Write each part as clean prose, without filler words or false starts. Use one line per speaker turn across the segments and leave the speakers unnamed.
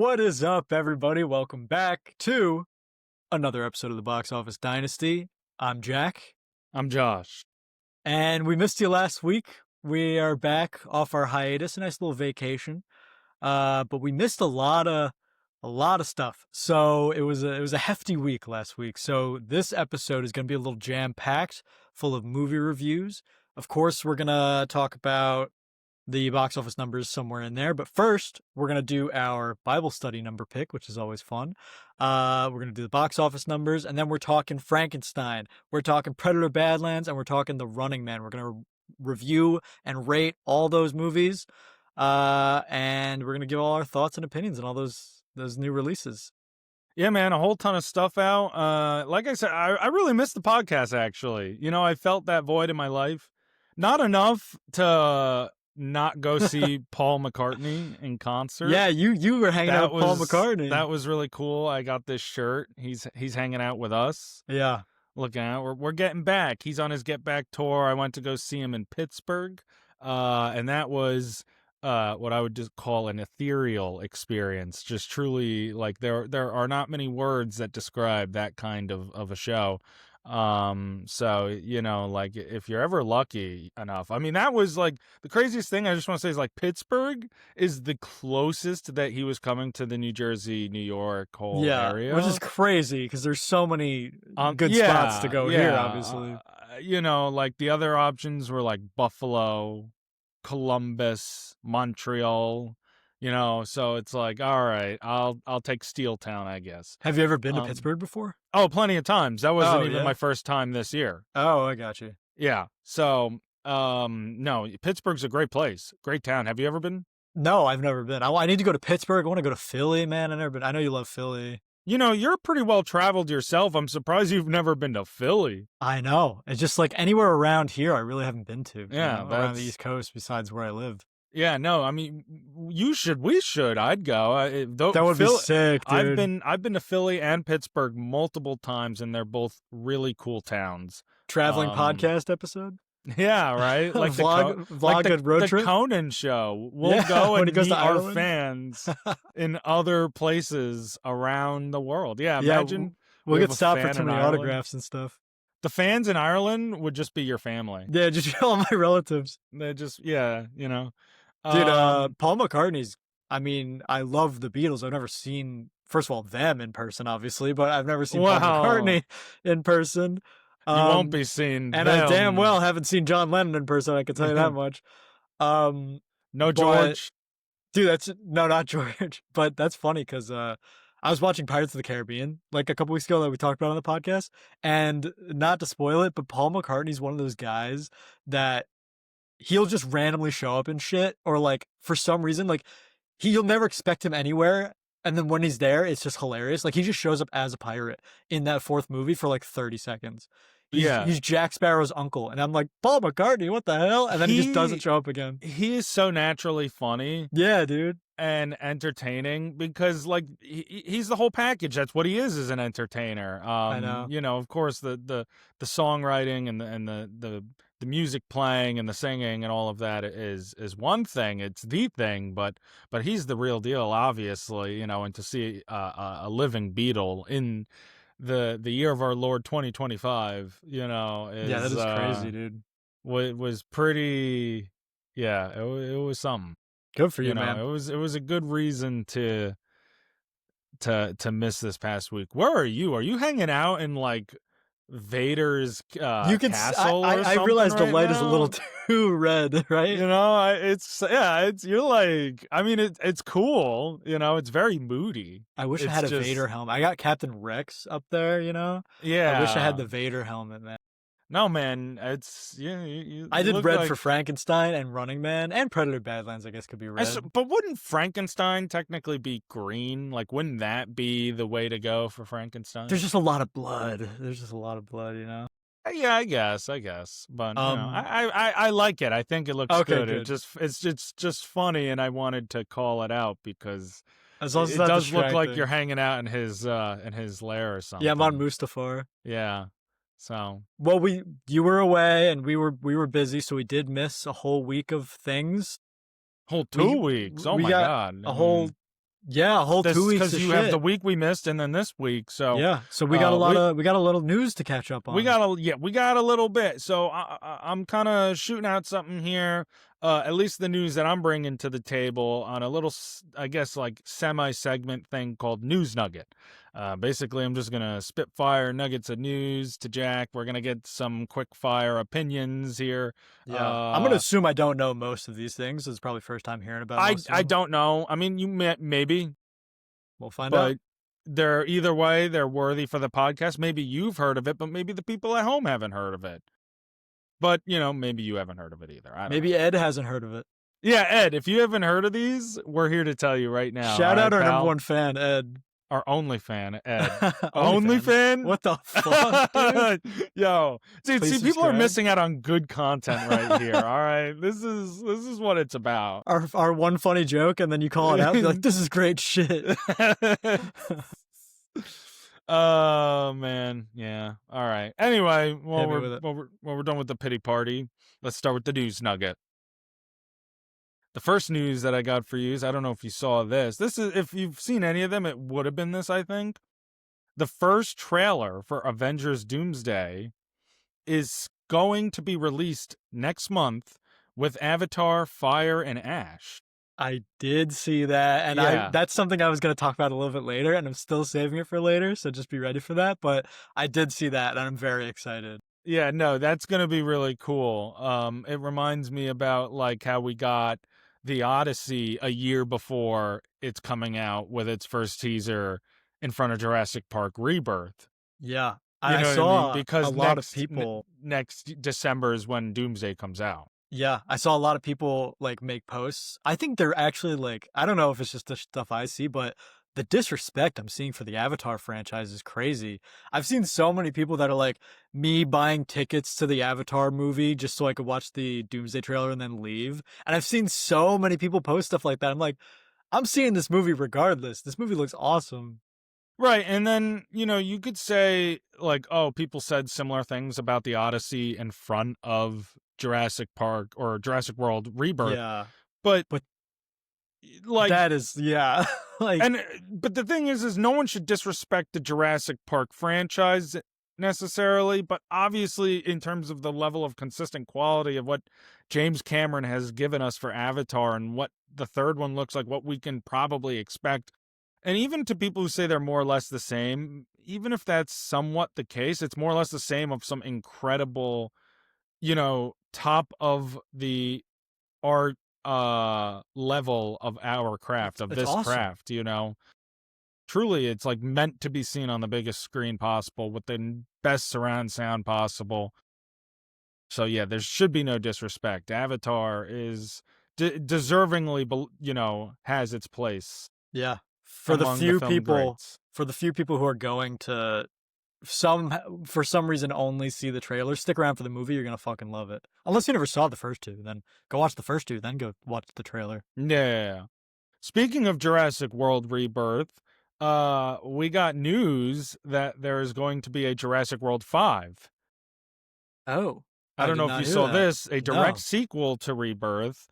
What is up, everybody? Welcome back to another episode of the Box Office Dynasty. I'm Jack,
I'm Josh.
and we missed you last week. We are back off our hiatus, a nice little vacation. But we missed a lot of stuff. So it was a hefty week last week. So this episode is going to be a little jam-packed, full of movie reviews. Of course, we're gonna talk about the box office numbers somewhere in there. But first, we're going to do our Bible study number pick, which is always fun. We're going to do the box office numbers, and then we're talking Frankenstein. We're talking Predator Badlands, and we're talking The Running Man. We're going to review and rate all those movies, and we're going to give all our thoughts and opinions on all those new releases.
Yeah, man, a whole ton of stuff out. Like I said, I really missed the podcast, actually. You know, I felt that void in my life. Not enough to not go see Paul McCartney in concert.
Yeah, you were hanging out with Paul McCartney.
That was really cool. I got this shirt. He's hanging out with us.
Yeah.
Looking out. We're getting back. He's on his Get Back tour. I went to go see him in Pittsburgh. And that was what I would just call an ethereal experience. Just truly, like, there are not many words that describe that kind of a show. So, you know, like, if you're ever lucky enough, I mean, that was like the craziest thing I just want to say is, like, Pittsburgh is the closest that he was coming to the New Jersey, New York whole area.
Which is crazy because there's so many good spots to go here, obviously.
You know, like, the other options were like Buffalo, Columbus, Montreal, you know, so it's like, all right, I'll take Steeltown, I guess.
Have you ever been to Pittsburgh before?
Oh, plenty of times. That wasn't even my first time this year.
Oh, I got you.
Yeah. So, no, Pittsburgh's a great place. Great town. Have you ever been?
No, I've never been. I need to go to Pittsburgh. I want to go to Philly, man. I've never been. I know you love Philly.
You know, you're pretty well traveled yourself. I'm surprised you've never been to Philly.
I know. It's just like anywhere around here I really haven't been to.
Yeah.
You know, around the East Coast besides where I live.
Yeah, no, I mean, we should. I'd go.
That would be sick, dude.
I've been to Philly and Pittsburgh multiple times, and they're both really cool towns.
Traveling podcast episode?
Yeah, right. Like
the road trip.
The Conan show. We'll go and meet our fans in other places around the world. Yeah, imagine
we'll get stopped for too many autographs and stuff.
The fans in Ireland would just be your family.
Yeah, just all my relatives.
They just, yeah, you know.
Dude, Paul McCartney's, I mean, I love the Beatles. I've never seen, first of all, them in person, obviously, but I've never seen Paul McCartney in person.
You won't be seeing
and
them.
I damn well haven't seen John Lennon in person, I can tell you that much.
No George.
Dude, not George. But that's funny because I was watching Pirates of the Caribbean like a couple weeks ago that we talked about on the podcast. And not to spoil it, but Paul McCartney's one of those guys that he'll just randomly show up in shit, or like for some reason, like you'll never expect him anywhere. And then when he's there, it's just hilarious. Like he just shows up as a pirate in that fourth movie for like 30 seconds. He's Jack Sparrow's uncle. And I'm like, Paul McCartney, what the hell? And then he just doesn't show up again.
He is so naturally funny.
Yeah, dude.
And entertaining because, like, he's the whole package. That's what he is as an entertainer.
I know.
You know, of course, the songwriting and the music playing and the singing and all of that is one thing. It's the thing, but he's the real deal, obviously. You know, and to see a living Beatle in the year of our Lord 2025, you know,
that is crazy, dude.
Was pretty, yeah, it was something.
Good for you, man.
It was a good reason to miss this past week. Where are you? Are you hanging out in like Vader's castle?
I realized the light is a little too red, right?
You know, you're like, I mean, it's cool. You know, it's very moody.
I wish I had a Vader helmet. I got Captain Rex up there. You know,
yeah.
I wish I had the Vader helmet, man.
No, man, it's
I did red for Frankenstein and Running Man, and Predator Badlands, I guess, could be red.
But wouldn't Frankenstein technically be green? Like, wouldn't that be the way to go for Frankenstein?
There's just a lot of blood. You know?
Yeah, I guess. But you know, I like it. I think it looks good. It's just funny, and I wanted to call it out because it does look like you're hanging out in his lair or something.
Yeah, I'm on Mustafar.
Yeah. So,
well, you were away and we were busy, so we did miss a whole week of things.
Whole 2 weeks. Oh my God.
A whole Yeah, a whole
This
2 weeks
because
of
you have the
shit.
week we missed and then this week. So
Yeah, so we got a lot
we
of we got a little news to catch up
we
on.
got a little bit. So I'm kind of shooting out something here. At least the news that I'm bringing to the table on a little, I guess, like semi-segment thing called News Nugget. Basically, I'm just gonna spitfire nuggets of news to Jack. We're gonna get some quick fire opinions here.
Yeah, I'm gonna assume I don't know most of these things. It's probably first time hearing about most of
I
them.
don't know. I mean, maybe,
We'll find out.
but they're either way, they're worthy for the podcast. Maybe you've heard of it, but maybe the people at home haven't heard of it. But, maybe you haven't heard of it either. I don't know.
Maybe Ed hasn't heard of it.
Yeah, Ed, if you haven't heard of these, we're here to tell you right now.
Shout
All
out
right,
our number
pal?
one fan, Ed.
Our only fan, Ed. Only
OnlyFans.
fan?
What the fuck, dude?
Yo. Dude,
Please
see, people are
subscribe.
missing out on good content right here. All right. This is what it's about.
Our one funny joke, and then you call it out. You're like, this is great shit.
Oh man, yeah. All right. Anyway,
Hit me with it.
while we're done with the pity party, let's start with the news nugget. The first news that I got for you is, I don't know if you saw this. This is, if you've seen any of them, it would have been this, I think. The first trailer for Avengers Doomsday is going to be released next month with Avatar, Fire, and Ash.
I did see that, and
Yeah.
that's something I was going to talk about a little bit later, and I'm still saving it for later, so just be ready for that. But I did see that, and I'm very excited.
Yeah, no, that's going to be really cool. It reminds me about like how we got the Odyssey a year before it's coming out with its first teaser in front of Jurassic Park Rebirth.
Yeah,
You
I
know what I
saw
mean? Because
a lot of people.
next December is when Doomsday comes out.
Yeah, I saw a lot of people like make posts. I think they're actually like, I don't know if it's just the stuff I see, but the disrespect I'm seeing for the Avatar franchise is crazy. I've seen so many people that are like, me buying tickets to the Avatar movie just so I could watch the Doomsday trailer and then leave. And I've seen so many people post stuff like that. I'm like, I'm seeing this movie regardless. This movie looks awesome.
Right, and then, you could say, like, oh, people said similar things about the Odyssey in front of Jurassic Park or Jurassic World Rebirth.
Yeah.
But,
But
like,
that is, yeah. Like,
but the thing is no one should disrespect the Jurassic Park franchise necessarily, but obviously in terms of the level of consistent quality of what James Cameron has given us for Avatar and what the third one looks like, what we can probably expect. And even to people who say they're more or less the same, even if that's somewhat the case, it's more or less the same of some incredible, top of the art level of our craft, of
it's
this
awesome.
craft, Truly, it's like meant to be seen on the biggest screen possible with the best surround sound possible. So yeah, there should be no disrespect. Avatar is deservingly, has its place.
Yeah. For the
among
few
film
people,
greats.
for the few people who are going to for some reason only see the trailer, stick around for the movie. You're gonna fucking love it. Unless you never saw the first two, then go watch the first two, then go watch the trailer.
Yeah. Speaking of Jurassic World Rebirth, we got news that there is going to be a Jurassic World 5.
Oh,
I don't
did
know
not
if you
hear
saw
that.
this, a direct
No.
sequel to Rebirth.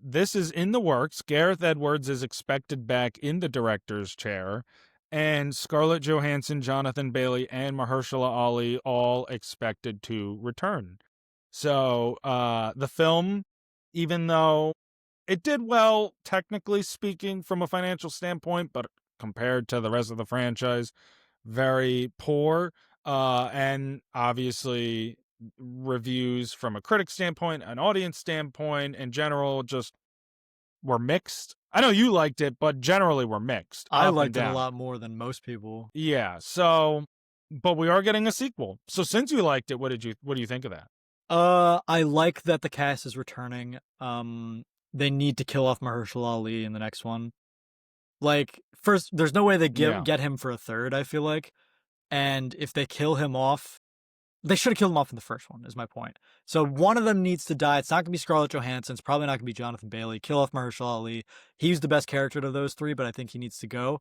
This is in the works. Gareth Edwards is expected back in the director's chair, and Scarlett Johansson, Jonathan Bailey, and Mahershala Ali all expected to return. So, the film, even though it did well, technically speaking, from a financial standpoint, but compared to the rest of the franchise, very poor. And obviously, reviews from a critic standpoint, an audience standpoint, in general, just were mixed. I know you liked it, but generally were mixed.
I
up and
liked it a
down.
lot more than most people.
Yeah. So, but we are getting a sequel. So since you liked it, what do you think of that?
I like that the cast is returning. They need to kill off Mahershala Ali in the next one. Like, first, there's no way they get him for a third, I feel like. And if they kill him off, they should have killed him off in the first one, is my point. So one of them needs to die. It's not going to be Scarlett Johansson. It's probably not going to be Jonathan Bailey. Kill off Mahershala Ali. He's the best character of those three, but I think he needs to go.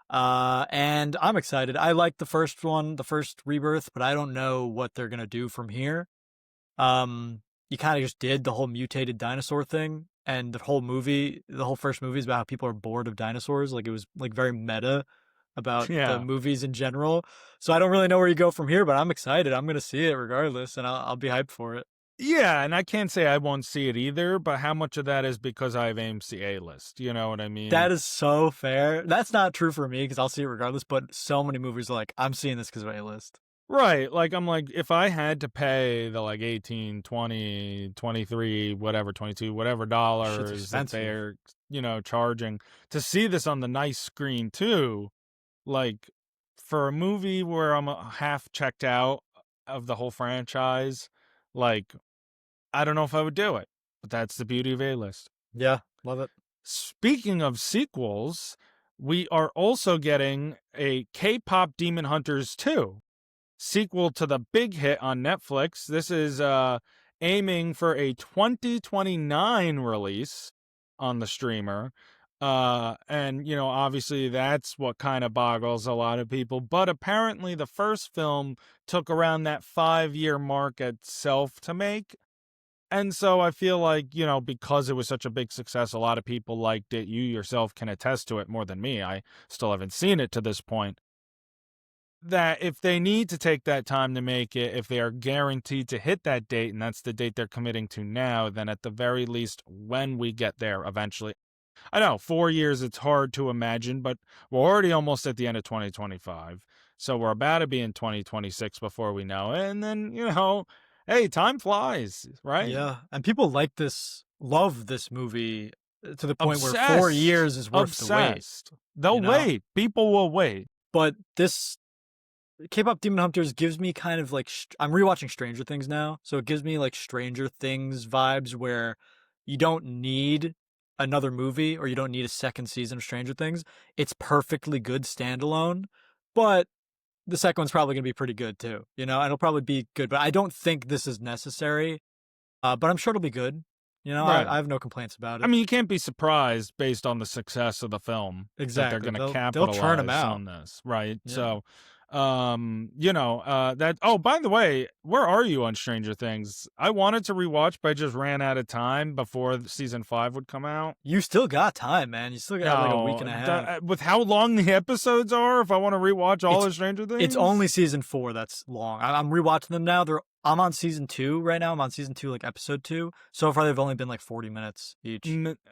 And I'm excited. I like the first one, the first Rebirth, but I don't know what they're going to do from here. You kind of just did the whole mutated dinosaur thing, and the whole first movie is about how people are bored of dinosaurs. Like it was like very meta about the
Yeah.
movies in general. So I don't really know where you go from here, but I'm excited. I'm gonna see it regardless, and I'll be hyped for it.
Yeah, and I can't say I won't see it either, but how much of that is because I have AMC A list? You know what I mean?
That is so fair. That's not true for me because I'll see it regardless. But so many movies are like, I'm seeing this because of A list.
Right. Like, I'm like, if I had to pay the like 18, 20, 23, whatever, 22, whatever
Shit's
dollars that
expensive.
they're, charging to see this on the nice screen too, like for a movie where I'm half checked out of the whole franchise, like, I don't know if I would do it, but that's the beauty of A list.
Yeah, love it.
Speaking of sequels, we are also getting a K-pop Demon Hunters 2 sequel to the big hit on Netflix. This is aiming for a 2029 release on the streamer. And obviously that's what kind of boggles a lot of people, but apparently the first film took around that 5-year mark itself to make. And so I feel like, because it was such a big success, a lot of people liked it. You yourself can attest to it more than me. I still haven't seen it to this point. That if they need to take that time to make it, if they are guaranteed to hit that date, and that's the date they're committing to now, then at the very least, when we get there eventually. I know, 4 years, it's hard to imagine, but we're already almost at the end of 2025. So we're about to be in 2026 before we know it. And then, hey, time flies, right?
Yeah, and people love this movie to the point where 4
Obsessed.
years is worth the wait,
Obsessed. They'll
you know?
wait. People will wait.
But this K-pop Demon Hunters gives me kind of like I'm rewatching Stranger Things now, so it gives me like Stranger Things vibes where you don't need another movie or you don't need a second season of Stranger Things. It's perfectly good standalone, but the second one's probably going to be pretty good too, and it'll probably be good, but I don't think this is necessary. But I'm sure it'll be good.
Right.
I have no complaints about
I
it.
mean, you can't be surprised based on the success of the film that they're
Exactly.
going to
They'll churn them
capitalize
out.
on this, right?
Yeah.
So, that. Oh, by the way, where are you on Stranger Things? I wanted to rewatch, but I just ran out of time before season 5 would come out.
You still got time, man. You still got like a week
No,
and a half.
with how long the episodes are, if I want to rewatch all
It's
of Stranger
it's
Things.
only season 4 that's long. I'm rewatching them now. I'm on season 2 right now. I'm on season 2, like episode 2. So far, they've only been like 40 minutes each.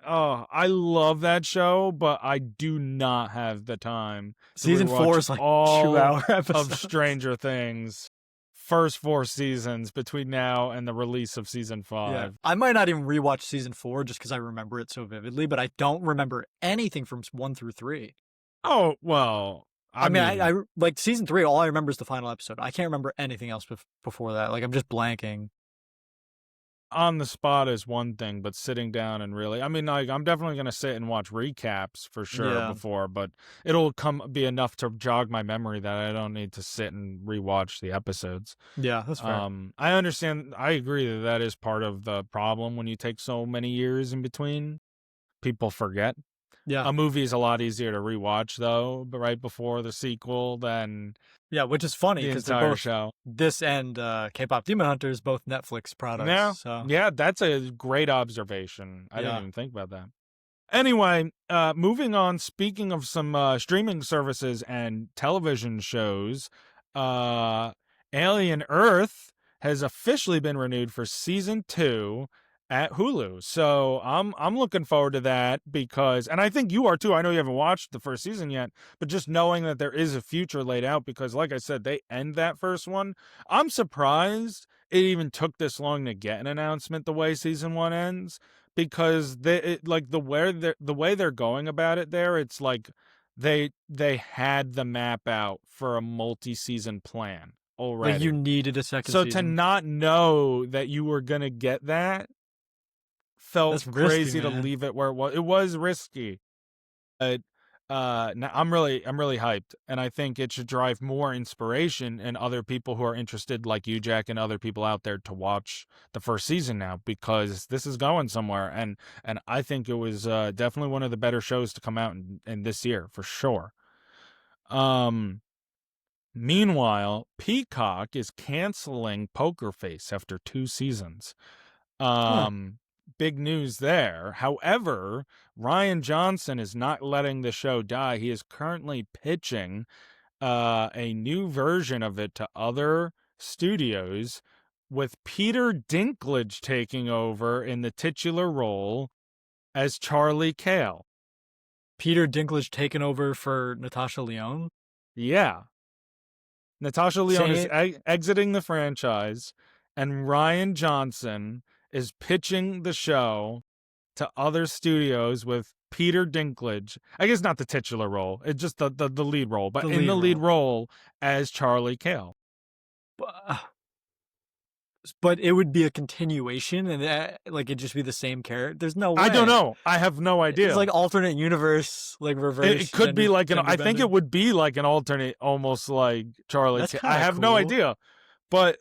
Oh, I love that show, but I do not have the time to
Season 4
rewatch
is like
all
2-hour
of
episodes.
Stranger Things first 4 seasons between now and the release of season
Yeah,
5.
I might not even rewatch season 4 just because I remember it so vividly, but I don't remember anything from 1 through 3.
Oh, well,
I
I
mean,
mean,
I like season 3. All I remember is the final episode. I can't remember anything else before that. Like I'm just blanking.
on the spot is one thing, but sitting down and really, I mean, like, I'm definitely going to sit and watch recaps for sure
Yeah,
before, but it'll be enough to jog my memory that I don't need to sit and rewatch the episodes.
yeah, that's fair.
I understand. I agree that that is part of the problem when you take so many years in between. People forget.
Yeah,
A movie is a lot easier to rewatch, though, but right before the sequel than
yeah, which is funny
the
because they're
entire
both
show.
this and K-pop Demon Hunters, both Netflix products.
Yeah,
So
yeah, that's a great observation. I didn't
yeah,
even think about that. Anyway, moving on. Speaking of some streaming services and television shows, uh, Alien Earth has officially been renewed for season 2 at Hulu. So I'm looking forward to that because, and I think you are too. I know you haven't watched the first season yet, but just knowing that there is a future laid out because, like I said, they end that first one. I'm surprised it even took this long to get an announcement the way season 1 ends because like the way they're going about it there, it's like they had the map out for a multi-season plan
like you
already.
needed a second
So to
season.
not know that you were gonna get that felt
That's risky,
crazy to
man.
leave it where it was. It was risky, but now I'm really hyped, and I think it should drive more inspiration in other people who are interested, like you, Jack, and other people out there to watch the first season now because this is going somewhere, and I think it was definitely one of the better shows to come out in this year for sure. Um. Meanwhile, Peacock is canceling Poker Face after 2 seasons.
Huh.
Um, big news there. However, Ryan Johnson is not letting the show die. He is currently pitching a new version of it to other studios, with Peter Dinklage taking over in the titular role as Charlie Cale.
Peter Dinklage taken over for Natasha Lyonne.
Yeah. Natasha Lyonne is
Saying
exiting the franchise, and Ryan Johnson is pitching the show to other studios with Peter Dinklage. I guess not the titular role, it's just the lead role, but
the
in
lead
the lead
role.
role as Charlie Cale.
But it would be a continuation, and like it'd just be the same character. There's no way.
I don't know. I have no idea.
It's like alternate universe, like reverse.
It could be like I think it
bending.
would be like an alternate, almost like Charlie.
That's
I
kind of
have no
cool.
idea, but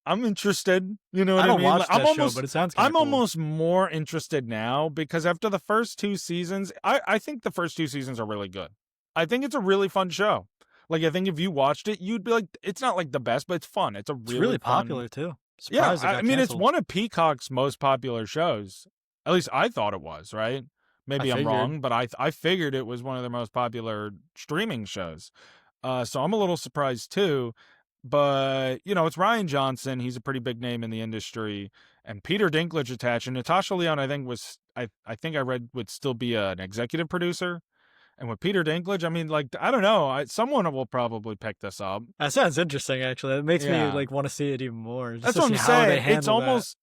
I'm interested. You know what
I
I
don't
mean?
watch
Like,
that show, but it sounds kind of
I'm
cool.
almost more interested now because after the first two seasons, I think the first two seasons are really good. I think it's a really fun show. Like, I think if you watched it, you'd be like, it's not like the best, but it's fun. It's a
It's
really
really
fun.
popular too.
Yeah,
Surprised it got
I mean, it's
canceled.
one of Peacock's most popular shows. At least I thought it was, right? Maybe I'm wrong, but I figured it was one of their most popular streaming shows. So I'm a little surprised too. But, you know, it's Ryan Johnson. He's a pretty big name in the industry. And Peter Dinklage attached. And Natasha Lyonne, I think, I think I read would still be an executive producer. And with Peter Dinklage, I mean, like, I don't know. Someone will probably pick this up.
That sounds interesting, actually. It makes me like want to see it even more. Just
That's
to
what
see
I'm
how they
saying.
handle
It's almost,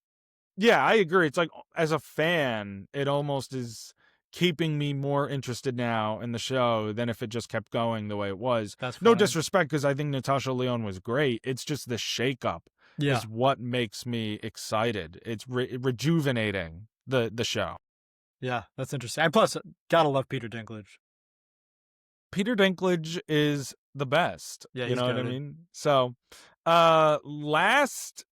that.
yeah, I agree. It's like, as a fan, it almost is keeping me more interested now in the show than if it just kept going the way it was.
That's
no
funny.
disrespect, because I think Natasha Lyonne was great. It's just the shakeup is what makes me excited. It's rejuvenating the show.
Yeah, that's interesting. And plus, gotta love Peter Dinklage.
Peter Dinklage is the best.
Yeah,
you
he's
know what I
goated.
mean? So, last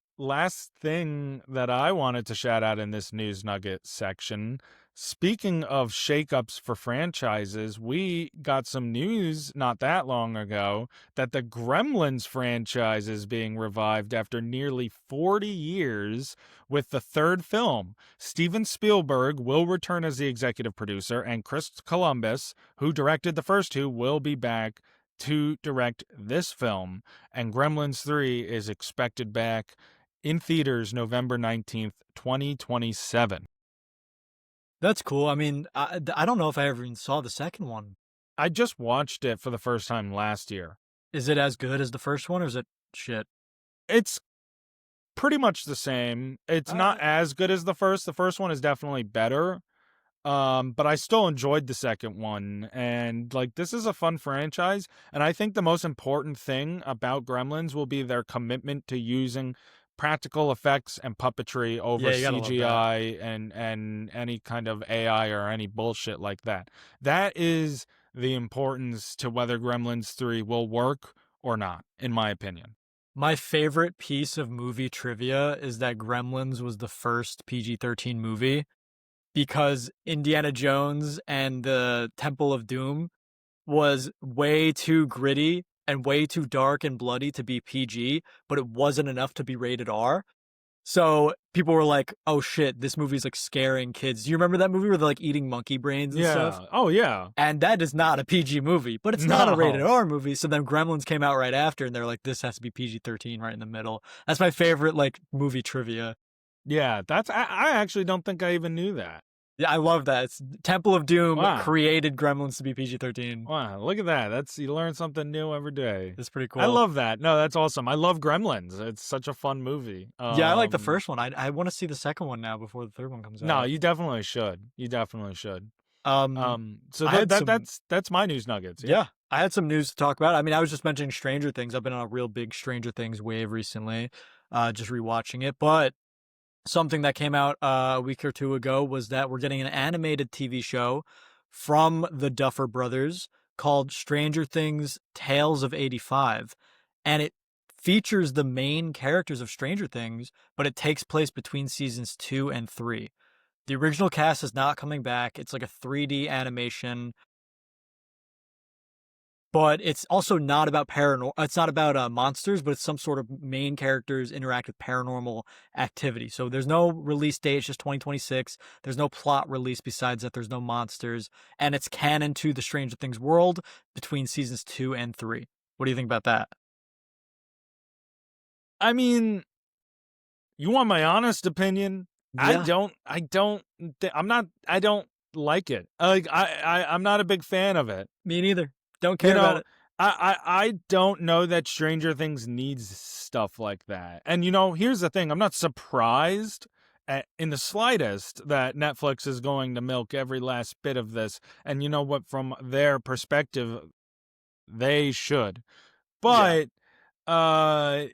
thing that I wanted to shout out in this news nugget section. Speaking of shakeups for franchises, we got some news not that long ago that the Gremlins franchise is being revived after nearly 40 years with the third film. Steven Spielberg will return as the executive producer, and Chris Columbus, who directed the first two, will be back to direct this film. And Gremlins 3 is expected back in theaters November 19th, 2027.
That's cool. I mean, I don't know if I ever even saw the second one.
I just watched it for the first time last year.
Is it as good as the first one, or is it shit?
It's pretty much the same. It's not as good as the first. The first one is definitely better. But I still enjoyed the second one. And like, this is a fun franchise. And I think the most important thing about Gremlins will be their commitment to using practical effects and puppetry over CGI and any kind of AI or any bullshit like that. That is the importance to whether Gremlins 3 will work or not, in my opinion.
My favorite piece of movie trivia is that Gremlins was the first PG-13 movie because Indiana Jones and the Temple of Doom was way too gritty and way too dark and bloody to be PG, but it wasn't enough to be rated R. So people were like, "Oh shit, this movie's like scaring kids." Do you remember that movie where they're like eating monkey brains and stuff?
Oh yeah.
And that is not a PG movie, but it's not a rated R movie. So then Gremlins came out right after, and they're like, "This has to be PG-13 right in the middle." That's my favorite like movie trivia.
Yeah, I actually don't think I even knew that.
Yeah, I love that. It's Temple of Doom created Gremlins to be PG-13.
Wow, look at that. You learn something new every day.
It's pretty cool.
I love that. No, that's awesome. I love Gremlins. It's such a fun movie.
Yeah, I like the first one. I want to see the second one now before the third one comes out.
No, you definitely should. So that's my news nuggets.
Yeah, I had some news to talk about. I mean, I was just mentioning Stranger Things. I've been on a real big Stranger Things wave recently, just rewatching it. But something that came out a week or two ago was that we're getting an animated TV show from the Duffer Brothers called Stranger Things Tales of 85. And it features the main characters of Stranger Things, but it takes place between seasons 2 and 3. The original cast is not coming back. It's like a 3D animation. but it's also not about paranormal. It's not about monsters, but it's some sort of main characters interact with paranormal activity. So there's no release date; it's just 2026. There's no plot release besides that. There's no monsters, and it's canon to the Stranger Things world between seasons 2 and 3. What do you think about that?
I mean, you want my honest opinion?
Yeah,
I don't like it. Like I'm not a big fan of it.
me neither. Don't
You
care about
know,
it.
I don't know that Stranger Things needs stuff like that. And here's the thing: I'm not surprised in the slightest that Netflix is going to milk every last bit of this. And you know what? From their perspective, they should.
Yeah.
But uh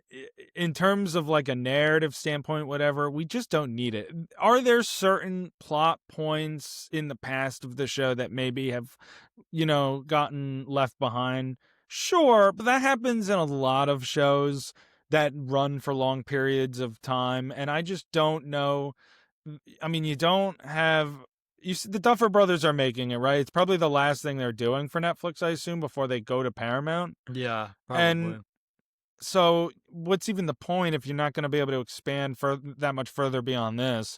in terms of like a narrative standpoint, whatever, we just don't need it. Are there certain plot points in the past of the show that maybe have gotten left behind? Sure, but that happens in a lot of shows that run for long periods of time, and I just don't know. I mean, you don't have you see, the Duffer Brothers are making it, right? It's probably the last thing they're doing for Netflix, I assume, before they go to Paramount.
Yeah,
And
probably.
so what's even the point if you're not going to be able to expand for that much further beyond this?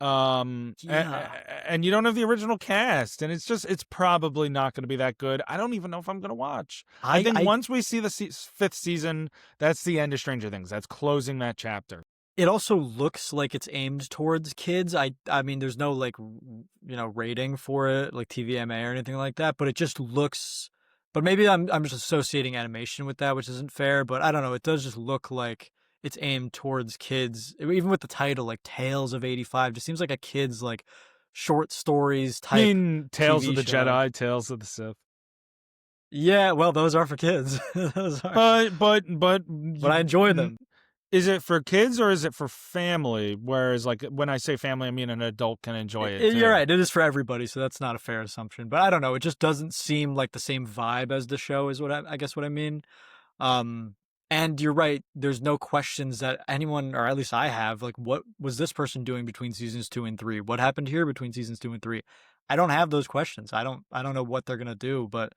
Yeah.
And you don't have the original cast, and it's probably not going to be that good. I don't even know if I'm going to watch. I
I
think
I
once we see the fifth season, that's the end of Stranger Things. That's closing that chapter.
It also looks like it's aimed towards kids. I mean, there's no like rating for it, like TVMA or anything like that, but it just looks. But maybe I'm just associating animation with that, which isn't fair. But I don't know. It does just look like it's aimed towards kids. Even with the title, like Tales of '85, just seems like a kids like short stories
I
type
mean, Tales of
TV
the
show.
Jedi, Tales of the Sith.
Yeah, well, those are for kids. Those are.
But
But I enjoy them.
is it for kids or is it for family? Whereas, like, when I say family, I mean an adult can enjoy it
You're
too.
right. It is for everybody, so that's not a fair assumption. But I don't know. It just doesn't seem like the same vibe as the show. Is what I guess what I mean. Um, and you're right. There's no questions that anyone, or at least I have, like, what was this person doing between seasons 2 and 3? What happened here between seasons 2 and 3? I don't have those questions. I don't know what they're gonna do. But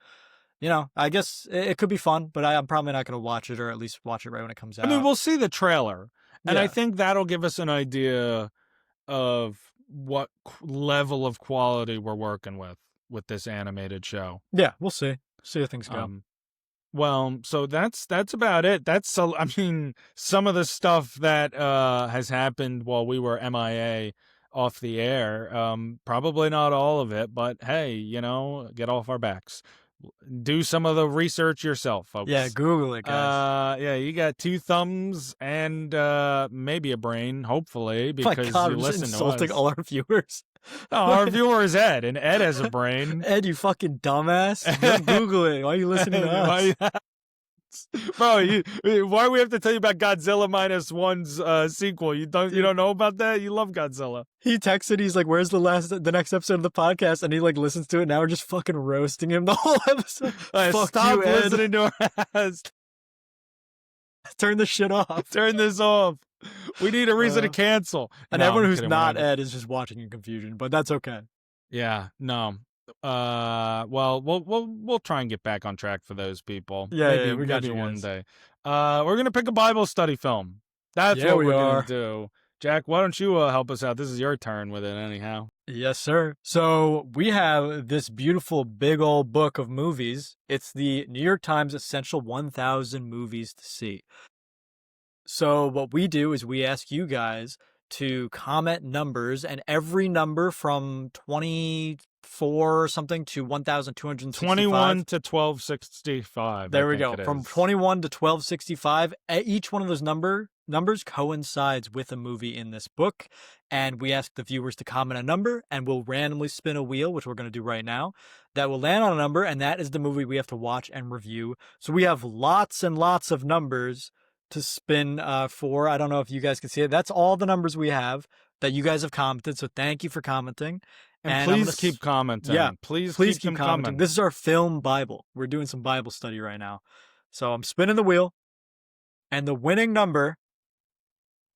I guess it could be fun. But I'm probably not gonna watch it, or at least watch it right when it comes
I mean,
out.
we'll see the trailer, and I
Yeah.
think that'll give us an idea of what level of quality we're working with this animated show.
Yeah. We'll see. See how things go.
Um, well, so that's about it. I mean, some of the stuff that has happened while we were MIA off the air. Probably not all of it, but hey, get off our backs. Do some of the research yourself,
Yeah.
folks.
Google it, guys.
Yeah, you got two thumbs and maybe a brain, hopefully,
My
because
God,
you
we're just
listen to
insulting
us.
all our viewers.
Oh, our viewer is Ed, and Ed has a brain.
Ed, you fucking dumbass. Go Google it. Why are you listening to us?
Bro, why do we have to tell you about Godzilla minus one's sequel? You don't know about that? You love Godzilla.
He texted, he's like, where's the next episode of the podcast? And he like listens to it. Now we're just fucking roasting him the whole episode. Fuck
Stop
you, Ed.
listening to us.
Turn the shit off.
Turn this off. We need a reason to cancel.
And
No,
everyone
I'm
who's
kidding,
not Ed is just watching in confusion, but that's okay.
Yeah, no. Well, we'll try and get back on track for those people.
Yeah, we got
maybe
you
one
guys.
day. We're gonna pick a Bible study film. That's
Yeah,
what
we
we're
are.
gonna do. Jack, why don't you help us out? This is your turn with it, anyhow.
Yes, sir. So we have this beautiful big old book of movies. It's the New York Times Essential 1000 Movies to See. So what we do is we ask you guys to comment numbers, and every number from 24 or something to 1,265.
21 to 1265.
There
I
we
think
go.
it
From
is.
21 to 1265. Each one of those numbers coincides with a movie in this book. And we ask the viewers to comment a number, and we'll randomly spin a wheel, which we're going to do right now. That will land on a number, and that is the movie we have to watch and review. So we have lots and lots of numbers to spin for. I don't know if you guys can see it. That's all the numbers we have that you guys have commented. So thank you for commenting.
And
I'm
please keep commenting.
Yeah,
Please
keep
them
commenting.
coming.
This is our film Bible. We're doing some Bible study right now. So I'm spinning the wheel, and the winning number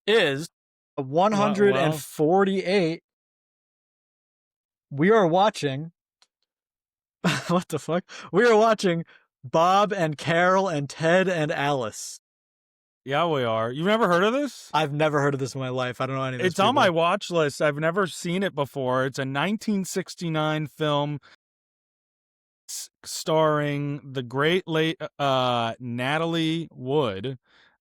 is 148. We are watching. What the fuck? We are watching Bob and Carol and Ted and Alice.
Yeah, we are. You've never heard of this?
I've never heard of this in my life. I don't know any of those
It's on my
people.
watch list. I've never seen it before. It's a 1969 film starring the great late Natalie Wood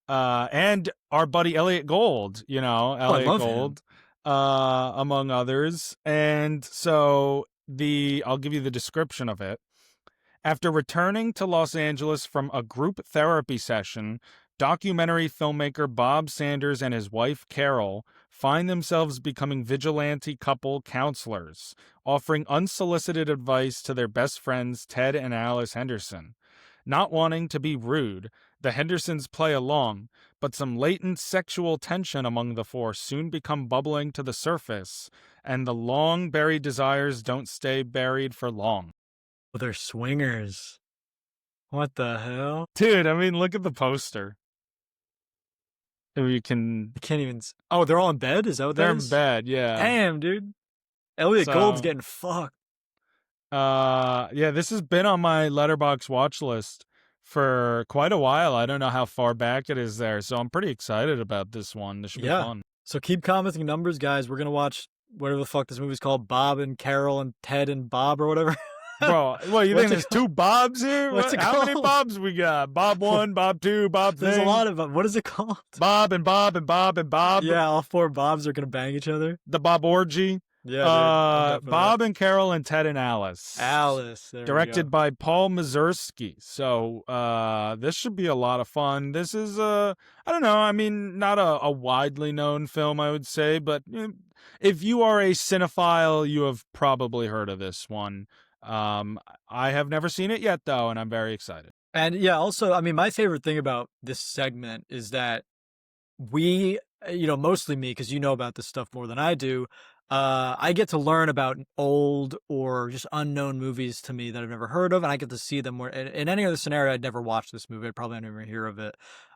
and our buddy Elliot Gould,
Oh, I
Elliot
love him.
Gould, among others. And so I'll give you the description of it. After returning to Los Angeles from a group therapy session, documentary filmmaker Bob Sanders and his wife Carol find themselves becoming vigilante couple counselors, offering unsolicited advice to their best friends Ted and Alice Henderson. Not wanting to be rude, the Hendersons play along, but some latent sexual tension among the four soon become bubbling to the surface, and the long buried desires don't stay buried for long.
Oh, they're swingers. What the hell?
Dude, I mean, look at the poster. If you can,
I can't even. Oh, they're all in bed? Is that what that
they're in
is?
bed, yeah.
Damn, dude. Elliot Gould's
So,
getting fucked.
yeah, this has been on my Letterboxd watch list for quite a while. I don't know how far back it is there, so I'm pretty excited about this one. This should be
Yeah.
fun.
So keep commenting numbers, guys. We're gonna watch whatever the fuck this movie's called, Bob and Carol and Ted and Bob or whatever.
Bro, what, you
What's
think
it
there's
called?
two Bobs here?
What's it
How many
called?
Bobs we got? Bob 1, Bob 2, Bob
There's a
thing.
lot of what is it called?
Bob and Bob and Bob and Bob.
Yeah, all four Bobs are gonna bang each other.
The Bob orgy.
Yeah, dude. I'm down for
Bob
that.
and Carol and Ted and Alice.
Alice. There we
Directed
go.
by Paul Mazursky. So this should be a lot of fun. This is I don't know, I mean, not a widely known film, I would say, but if you are a cinephile, you have probably heard of this one. I have never seen it yet though, and I'm very excited.
And yeah, also, I mean, my favorite thing about this segment is that we, mostly me, because you know about this stuff more than I do. I get to learn about old or just unknown movies to me that I've never heard of, and I get to see them where in any other scenario I'd never watch this movie. I'd probably never hear of it.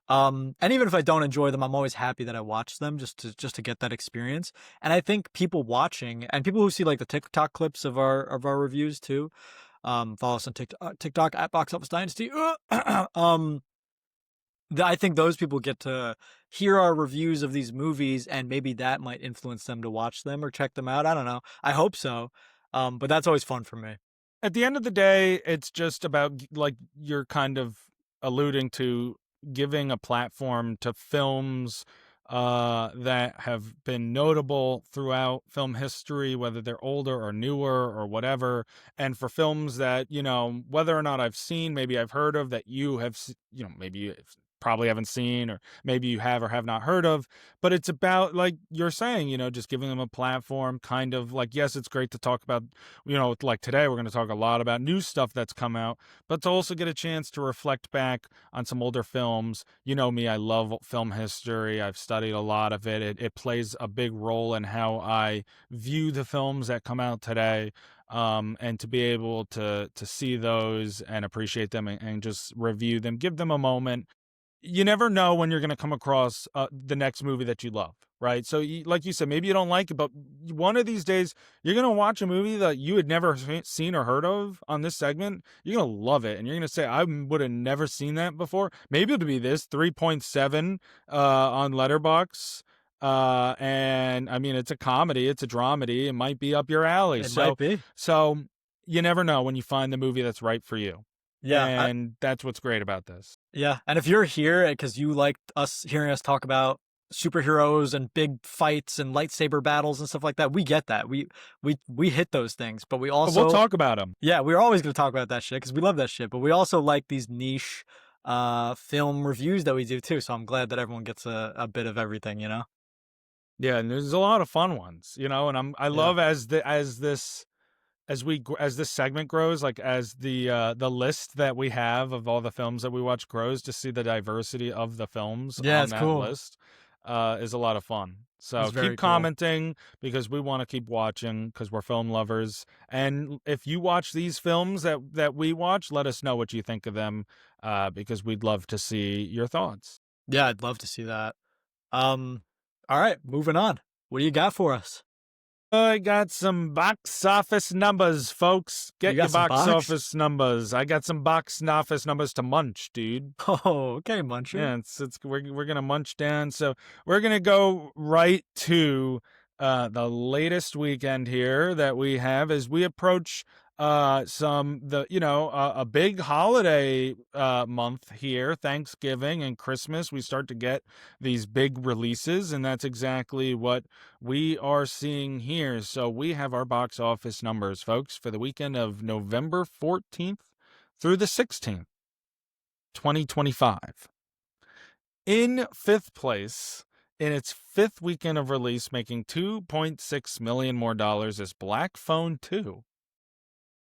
And even if I don't enjoy them, I'm always happy that I watched them just to get that experience. And I think people watching and people who see like the TikTok clips of our reviews too, follow us on TikTok at Box Office Dynasty. I think those people get to hear our reviews of these movies, and maybe that might influence them to watch them or check them out. I don't know. I hope so. But that's always fun for me.
At the end of the day, it's just about, like you're kind of alluding to, giving a platform to films that have been notable throughout film history, whether they're older or newer or whatever. And for films that, whether or not I've seen, maybe I've heard of, that you have, maybe you probably haven't seen, or maybe you have or have not heard of. But it's about, like you're saying, just giving them a platform, kind of like, yes, it's great to talk about, like today we're going to talk a lot about new stuff that's come out, but to also get a chance to reflect back on some older films. You know me, I love film history. I've studied a lot of it. It plays a big role in how I view the films that come out today. And to be able to see those and appreciate them, and just review them, give them a moment. You never know when you're going to come across the next movie that you love, right? So, like you said, maybe you don't like it, but one of these days, you're going to watch a movie that you had never seen or heard of on this segment. You're going to love it, and you're going to say, I would have never seen that before. Maybe it'll be this 3.7 on Letterboxd. And I mean, it's a comedy, it's a dramedy. It might be up your alley.
It might be.
So you never know when you find the movie that's right for you.
Yeah.
And that's what's great about this.
Yeah. And if you're here because you liked hearing us talk about superheroes and big fights and lightsaber battles and stuff like that, we get that. We hit those things, but we also
But we'll talk about them.
Yeah, we're always going to talk about that shit because we love that shit. But we also like these niche film reviews that we do too. So I'm glad that everyone gets a bit of everything,
Yeah, and there's a lot of fun ones, and I love as this segment grows, like as the list that we have of all the films that we watch grows, to see the diversity of the films on that
cool.
list is a lot of fun. So
It's very
keep
cool.
commenting, because we want to keep watching, because we're film lovers. And if you watch these films that we watch, let us know what you think of them, because we'd love to see your thoughts.
Yeah, I'd love to see that. All right, moving on. What do you got for us?
I got some box office numbers, folks.
You
Get your
got some
box
box?
office numbers. I got some box office numbers to munch, dude.
Oh, okay, Muncher.
Yeah, it's we're gonna munch down. So we're gonna go right to the latest weekend here that we have as we approach some the a big holiday month here, Thanksgiving and Christmas. We start to get these big releases, and that's exactly what we are seeing here. So we have our box office numbers, folks, for the weekend of November 14th through the 16th, 2025. In fifth place, in its fifth weekend of release, making $2.6 million more dollars, is Black Phone 2.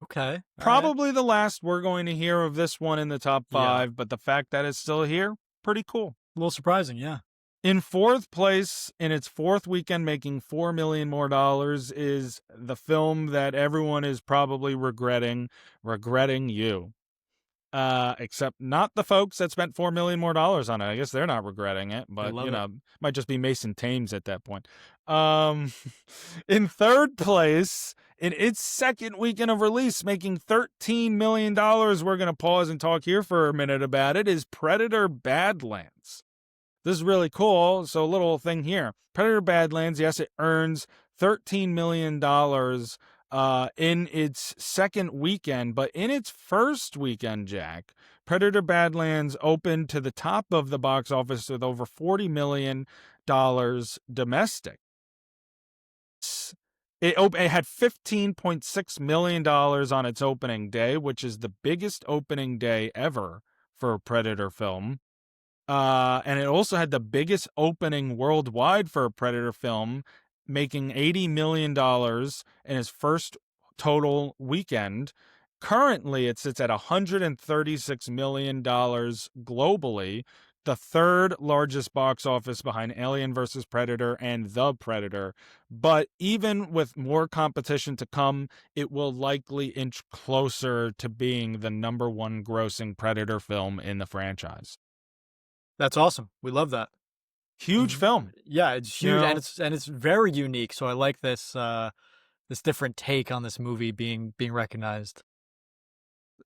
Okay, all right.
Probably the last we're going to hear of this one in the top
Yeah,
five, but the fact that it's still here, pretty cool.
a little surprising. Yeah.
In fourth place, in its fourth weekend, making $4 million more dollars, is the film that everyone is probably regretting You. Except not the folks that spent $4 million more dollars on it. I guess they're not regretting it,
They
but
love it.
might just be Mason Thames at that point. Um, in third place, in its second weekend of release, making $13 million, we're gonna pause and talk here for a minute about it, is Predator: Badlands. This is really cool. So, a little thing here. Predator: Badlands, yes, it earns $13 million in its second weekend, but in its first weekend, Jack, Predator: Badlands opened to the top of the box office with over $40 million domestic. It had $15.6 million on its opening day, which is the biggest opening day ever for a Predator film. And it also had the biggest opening worldwide for a Predator film, making $80 million in its first total weekend. Currently, it sits at $136 million globally, the third largest box office behind Alien vs. Predator and The Predator. But even with more competition to come, it will likely inch closer to being the number one grossing Predator film in the franchise.
That's awesome. We love that.
Huge film,
Yeah, it's
you
huge and
know.
it's very unique. So I like this this different take on this movie being recognized.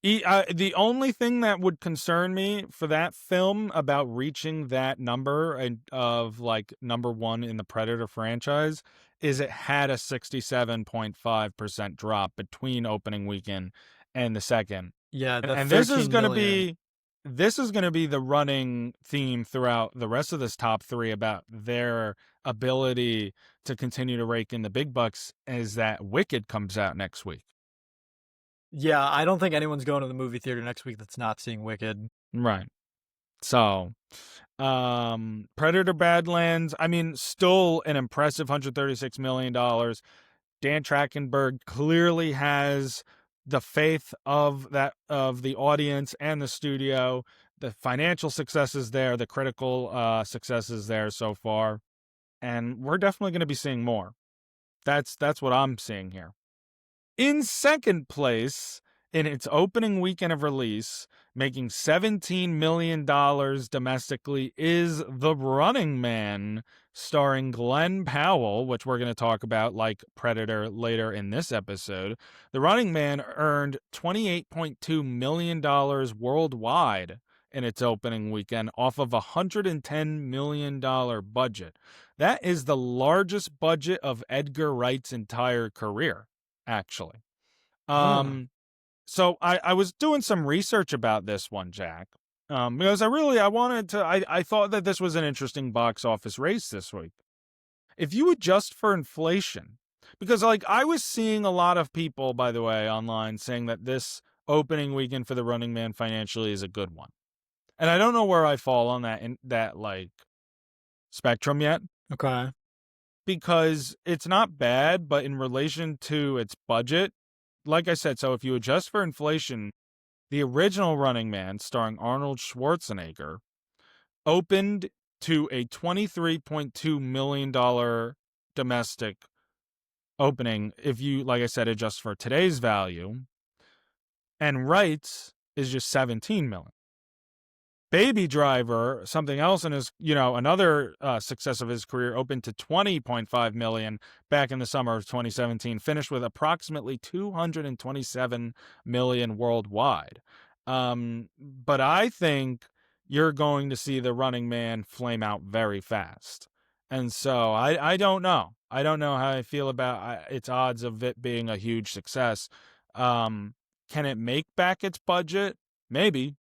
The only thing that would concern me for that film about reaching that number of like number one in the Predator franchise is it had a 67.5% drop between opening weekend and the second.
Yeah, the
And
13 million.
this is going to be the running theme throughout the rest of this top three about their ability to continue to rake in the big bucks is that Wicked comes out next week.
Yeah, I don't think anyone's going to the movie theater next week that's not seeing Wicked.
Right. So, Predator: Badlands, I mean, still an impressive $136 million. Dan Trachtenberg clearly has the faith of the audience and the studio. The financial success is there, the critical success is there so far, and we're definitely going to be seeing more. That's what I'm seeing here. In second place, in its opening weekend of release, making $17 million domestically, is The Running Man, starring Glenn Powell, which we're going to talk about like Predator later in this episode. The Running Man earned $28.2 million worldwide in its opening weekend off of a $110 million budget. That is the largest budget of Edgar Wright's entire career, actually.
Huh.
So I was doing some research about this one, Jack. Because I thought that this was an interesting box office race this week. If you adjust for inflation, because like I was seeing a lot of people, by the way, online saying that this opening weekend for The Running Man financially is a good one. And I don't know where I fall on that in that like spectrum yet,
Okay.
because it's not bad, but in relation to its budget, like I said, so if you adjust for inflation, the original Running Man, starring Arnold Schwarzenegger, opened to a $23.2 million domestic opening, if you, like I said, adjust for today's value, and Wright's is just $17 million. Baby Driver, something else in his, another success of his career, opened to 20.5 million back in the summer of 2017, finished with approximately 227 million worldwide. But I think you're going to see The Running Man flame out very fast. And so I don't know. I don't know how I feel about its odds of it being a huge success. Can it make back its budget? Maybe.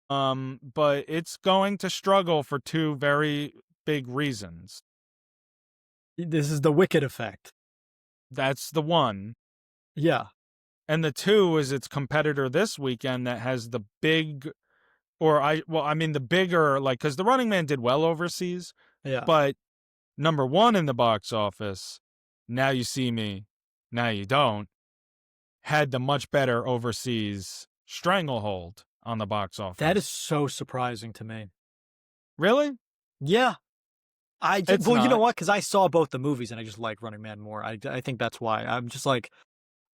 But it's going to struggle for two very big reasons.
This is the Wicked effect.
That's the one.
Yeah.
And the two is its competitor this weekend that has the big, the bigger, like, because The Running Man did well overseas,
Yeah.
but number one in the box office, Now You See Me, Now You Don't, had the much better overseas stranglehold on the box
That is
office.
so surprising to me.
Really?
Yeah.
It's
Well, you know
not.
what? Because I saw both the movies and I just like Running Man more. I think that's why. I'm just like,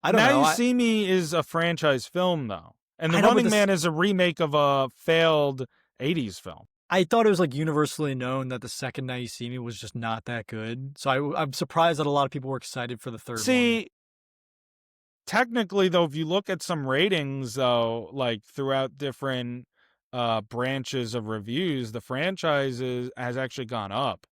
I don't
Now
know.
You See Me is a franchise film, though. And The
I know, but
Running
this
Man is a remake of a failed 80s film.
I thought it was like universally known that the second Now You See Me was just not that good. So I'm surprised that a lot of people were excited for the third one.
See, technically, though, if you look at some ratings, though, like throughout different branches of reviews, the franchise has actually gone up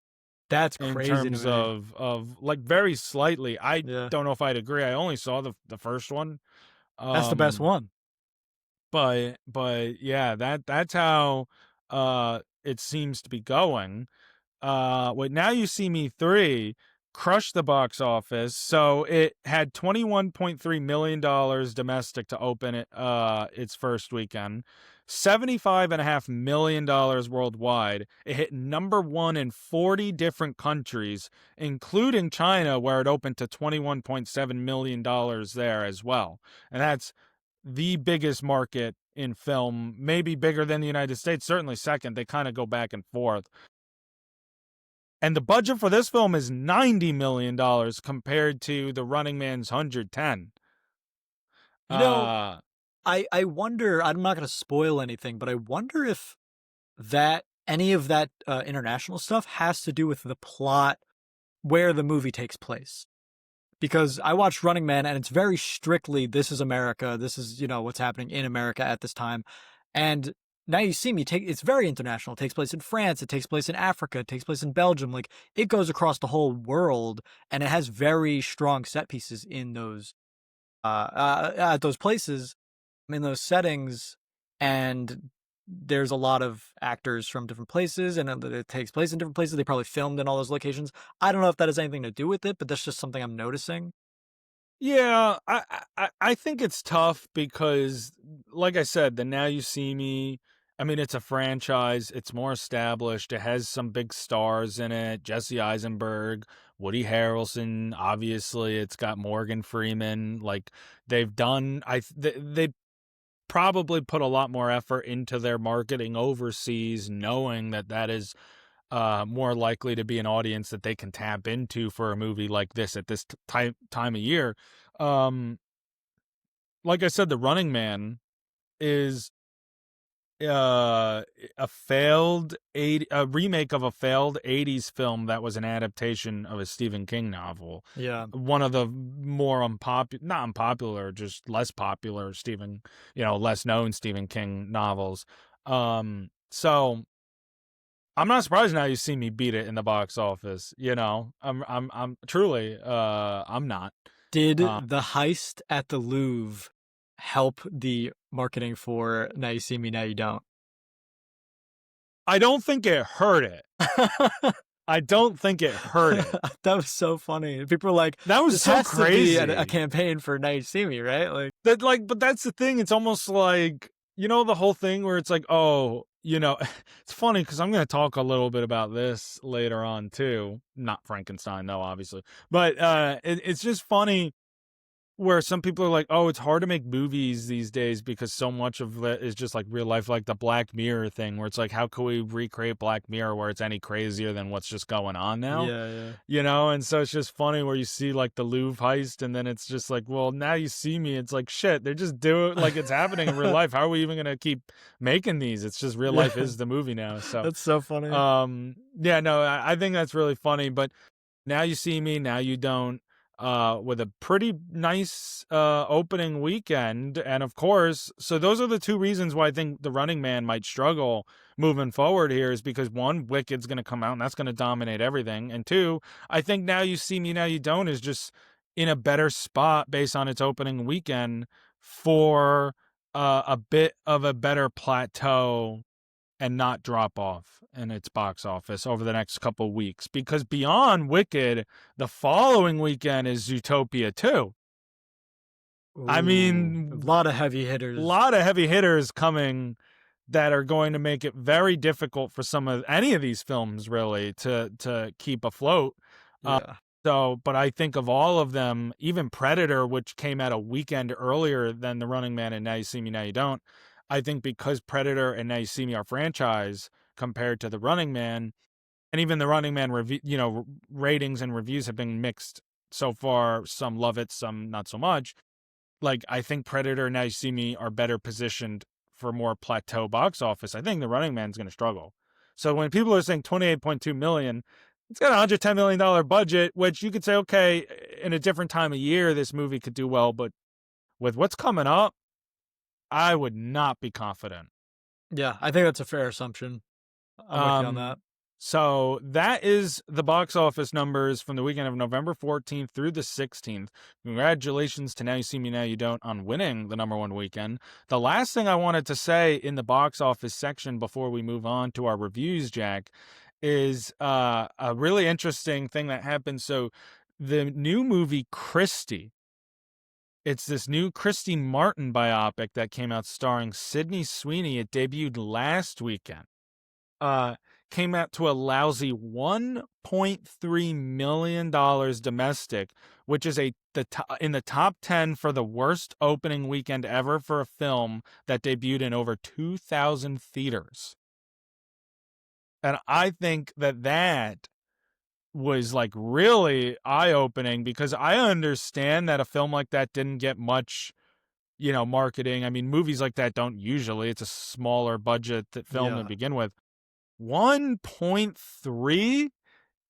That's
in
crazy to
terms
me.
of like very slightly. I
Yeah.
don't know if I'd agree. I only saw the first one.
That's the best
Um,
one.
but yeah, that's how it seems to be going. What Now You See Me 3 crushed the box office. So it had $21.3 million domestic to open it its first weekend. $75.5 million worldwide. It hit number one in 40 different countries, including China, where it opened to $21.7 million there as well. And that's the biggest market in film, maybe bigger than the United States, certainly second. They kind of go back and forth. And the budget for this film is $90 million compared to The Running Man's 110.
You know,
Uh
I wonder, I'm not going to spoil anything, but I wonder if that any of that international stuff has to do with the plot where the movie takes place. Because I watched Running Man and it's very strictly, this is America. This is, what's happening in America at this time. And Now You See Me, it's very international. It takes place in France. It takes place in Africa. It takes place in Belgium. Like, it goes across the whole world, and it has very strong set pieces in at those places, in those settings. And there's a lot of actors from different places, and it takes place in different places. They probably filmed in all those locations. I don't know if that has anything to do with it, but that's just something I'm noticing.
yeah, I think it's tough because, like I said, the Now You See Me, I mean, it's a franchise. It's more established. It has some big stars in it. Jesse Eisenberg, Woody Harrelson, obviously. It's got Morgan Freeman. Like, they've done, they probably put a lot more effort into their marketing overseas, knowing that is more likely to be an audience that they can tap into for a movie like this at this time of year. Um, like I said, The Running Man is a remake of a failed 80s film that was an adaptation of a Stephen King novel.
Yeah.
One of the more not unpopular, just less popular less known Stephen King novels. So I'm not surprised Now You See Me beat it in the box office. I'm truly, I'm not.
Did
Uh,
the heist at the Louvre help the marketing for Now You See Me, Now You Don't?
I don't think it hurt it. I don't think it hurt it.
That was so funny. People are like,
That was
this
so
has to be a
crazy.
campaign for Now You See Me, right? Like,
But that's the thing. It's almost like, the whole thing where it's like, oh, it's funny because I'm going to talk a little bit about this later on too. Not Frankenstein, though, obviously. But it's just funny where some people are like, oh, it's hard to make movies these days because so much of it is just like real life, like the Black Mirror thing, where it's like, how can we recreate Black Mirror where it's any crazier than what's just going on now?
Yeah, yeah.
And so it's just funny where you see like the Louvre heist, and then it's just like, well, now you see me. It's like, shit, they're just doing like it's happening in real life. How are we even gonna keep making these? It's just real
Yeah.
life is the movie now. So,
That's so funny.
yeah, no, I think that's really funny. But Now You See Me, Now You Don't, with a pretty nice opening weekend. And of course, so those are the two reasons why I think The Running Man might struggle moving forward here, is because one, Wicked's going to come out and that's going to dominate everything. And two, I think Now You See Me, Now You Don't is just in a better spot based on its opening weekend for a bit of a better plateau and not drop off in its box office over the next couple weeks. Because beyond Wicked, the following weekend is Zootopia 2. I
Ooh, a
mean,
lot of heavy
a
hitters.
lot of heavy hitters coming that are going to make it very difficult for any of these films really to keep afloat. Uh,
Yeah.
but I think of all of them, even Predator, which came out a weekend earlier than The Running Man and Now You See Me, Now You Don't, I think because Predator and Now You See Me are franchise compared to The Running Man, and even The Running Man ratings and reviews have been mixed so far. Some love it, some not so much. Like, I think Predator and Now You See Me are better positioned for more plateau box office. I think The Running Man's going to struggle. So when people are saying 28.2 million, it's got a $110 million budget, which you could say, okay, in a different time of year, this movie could do well. But with what's coming up, I would not be confident.
Yeah, I think that's a fair assumption. I'm with you on
Um,
that.
so that is the box office numbers from the weekend of November 14th through the 16th. Congratulations to Now You See Me, Now You Don't on winning the number one weekend. The last thing I wanted to say in the box office section before we move on to our reviews, Jack, is a really interesting thing that happened. So the new movie Christie, it's this new Christy Martin biopic that came out starring Sydney Sweeney. It debuted last weekend. Uh, Came out to a lousy $1.3 million domestic, which is in the top 10 for the worst opening weekend ever for a film that debuted in over 2,000 theaters. And I think that was like really eye-opening, because I understand that a film like that didn't get much marketing. I mean, movies like that don't usually. It's a smaller budget film to
Yeah.
begin with. 1.3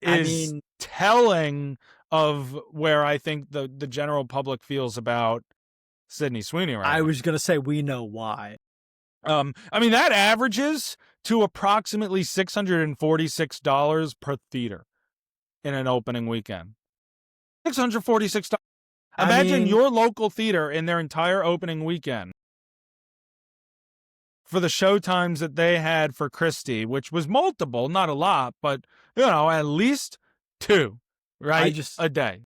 I
is
mean,
telling of where I think the general public feels about Sydney Sweeney right
I
now.
was going to say we know why.
I mean, that averages to approximately $646 per theater in an opening weekend. $646.
I
Imagine
mean,
your local theater in their entire opening weekend for the show times that they had for Christie, which was multiple, not a lot, but at least two,
I
right?
just
A day.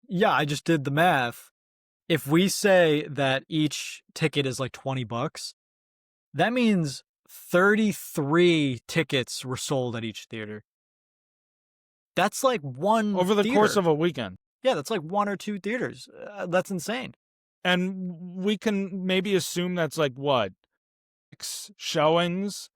yeah, I just did the math. If we say that each ticket is like $20, that means 33 tickets were sold at each theater. That's like one
Over the course
theater.
of a weekend.
Yeah, that's like one or two theaters. That's insane.
And we can maybe assume that's like what? 6 showings?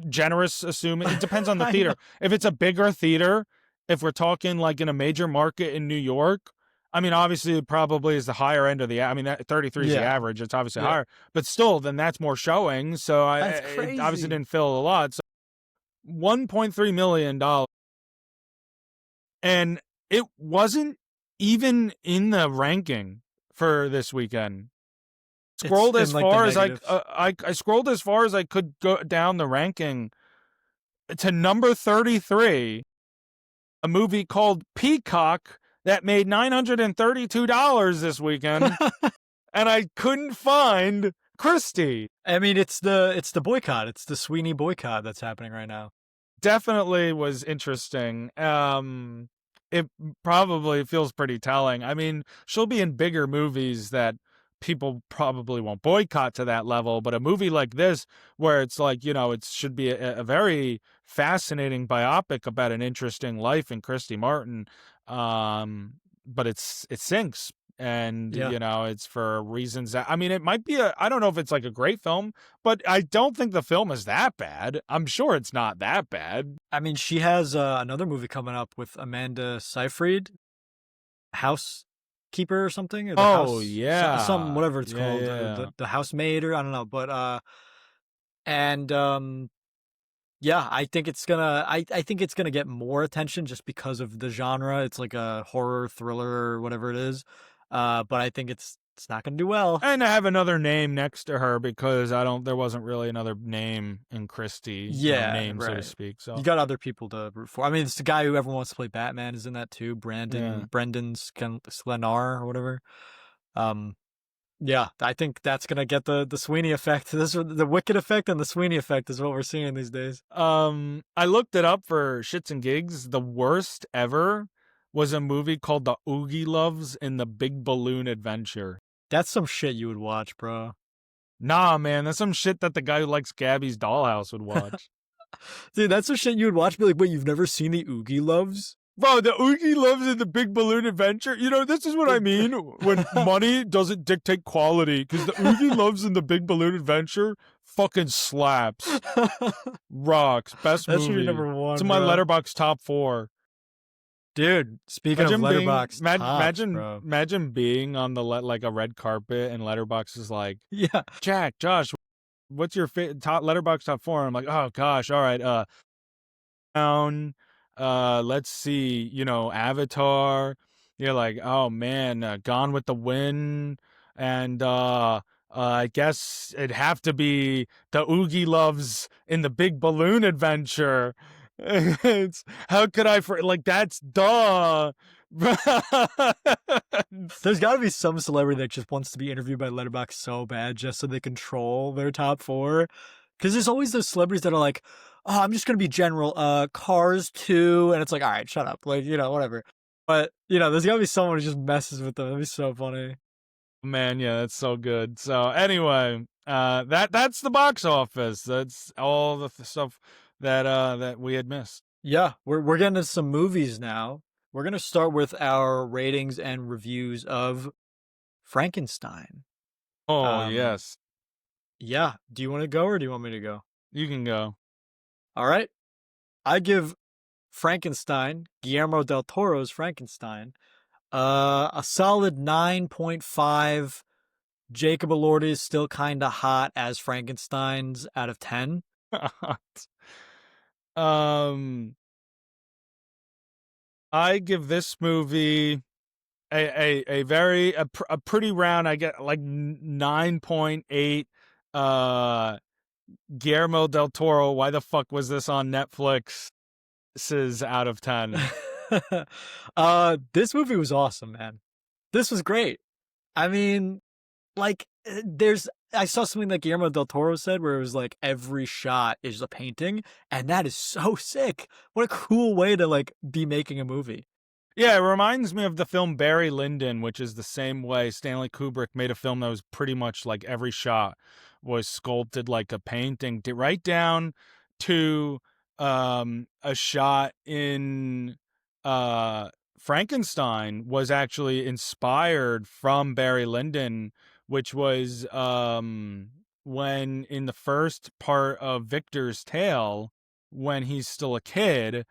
Generous assuming. It depends on the
I know.
theater. If it's a bigger theater, if we're talking like in a major market in New York, I mean, obviously it probably is the higher end of I mean, that 33 is the
Yeah.
average. It's obviously
Yeah.
higher, but still, then that's more showings. So
That's
it obviously
crazy.
didn't fill a lot. So $1.3 million. And it wasn't even in the ranking for this weekend.
It's
Scrolled
in
as
like the
far as
negatives.
I scrolled as far as I could go down the ranking to number 33, a movie called Peacock that made $932 this weekend, and I couldn't find Christie.
I mean, it's the boycott. It's the Sweeney boycott that's happening right now.
Definitely was interesting. It probably feels pretty telling. I mean, she'll be in bigger movies that people probably won't boycott to that level, but a movie like this, where it's like, it should be a very fascinating biopic about an interesting life in Christy Martin, but it sinks and
Yeah.
it's for reasons that, I mean, it might be I don't know if it's like a great film, but I don't think the film is that bad. I'm sure it's not that bad.
I mean, she has another movie coming up with Amanda Seyfried, Housekeeper or something, or the
Oh
house, something,
yeah,
whatever it's
yeah,
called,
yeah.
the housemaid, or I don't know, but and yeah, I think it's gonna get more attention just because of the genre. It's like a horror thriller or whatever it is. But I think it's not gonna do well.
And I have another name next to her because there wasn't really another name in Christie,
Yeah,
name so to
right.
speak.
You
So
got other people to root for. I mean, it's the guy who everyone wants to play Batman is in that too.
yeah.
Brendan Sklenar or whatever. Um, yeah, I think that's gonna get the Sweeney effect. The Wicked effect and the Sweeney effect is what we're seeing these days.
I looked it up for shits and gigs. The worst ever was a movie called The Oogie Loves in the Big Balloon Adventure.
That's some shit you would watch, bro.
Nah, man, that's some shit that the guy who likes Gabby's Dollhouse would watch.
Dude, that's some shit you would watch. Be like, wait, you've never seen the Oogie Loves?
Bro, the Oogie Loves in the Big Balloon Adventure. This is what I mean when money doesn't dictate quality. Because the Oogie Loves in the Big Balloon Adventure fucking slaps. Rocks. Best
That should be
movie.
number
It's
one,
in my
bro.
Letterbox top 4.
Dude, speaking of Letterbox tops,
Imagine
bro.
being on the like a red carpet and Letterbox is like,
Yeah.
Jack, Josh, what's your top Letterbox top 4? I'm like, oh gosh, all right, down, let's see, Avatar. You're like, oh man, Gone with the Wind, and I guess it'd have to be the Oogie Loves in the Big Balloon Adventure. It's how could I for like that's duh.
There's got to be some celebrity that just wants to be interviewed by Letterbox so bad just so they control their top four. Because there's always those celebrities that are like, oh, I'm just going to be general. Cars 2. And it's like, all right, shut up. Like, whatever. But, there's got to be someone who just messes with them. That'd be so funny.
Man, yeah, that's so good. So anyway, that's the box office. That's all the stuff that we had missed.
Yeah, we're getting into some movies now. We're going to start with our ratings and reviews of Frankenstein.
Oh
Um,
yes,
yeah. Do you want to go or do you want me to go?
you can go.
All right. I give Frankenstein, Guillermo del Toro's Frankenstein, a solid 9.5. Jacob Elordi is still kind of hot as Frankenstein's out of 10.
um, I give this movie a pretty round. I get like 9.8. Guillermo del Toro. Why the fuck was this on Netflix? This is out of 10.
This movie was awesome, man. This was great. I mean, like, I saw something that Guillermo del Toro said where it was like every shot is a painting, and that is so sick. What a cool way to like be making a movie.
Yeah, it reminds me of the film Barry Lyndon, which is the same way Stanley Kubrick made a film that was pretty much like every shot was sculpted like a painting, right down to a shot in Frankenstein was actually inspired from Barry Lyndon, which was when in the first part of Victor's tale, when he's still a kid,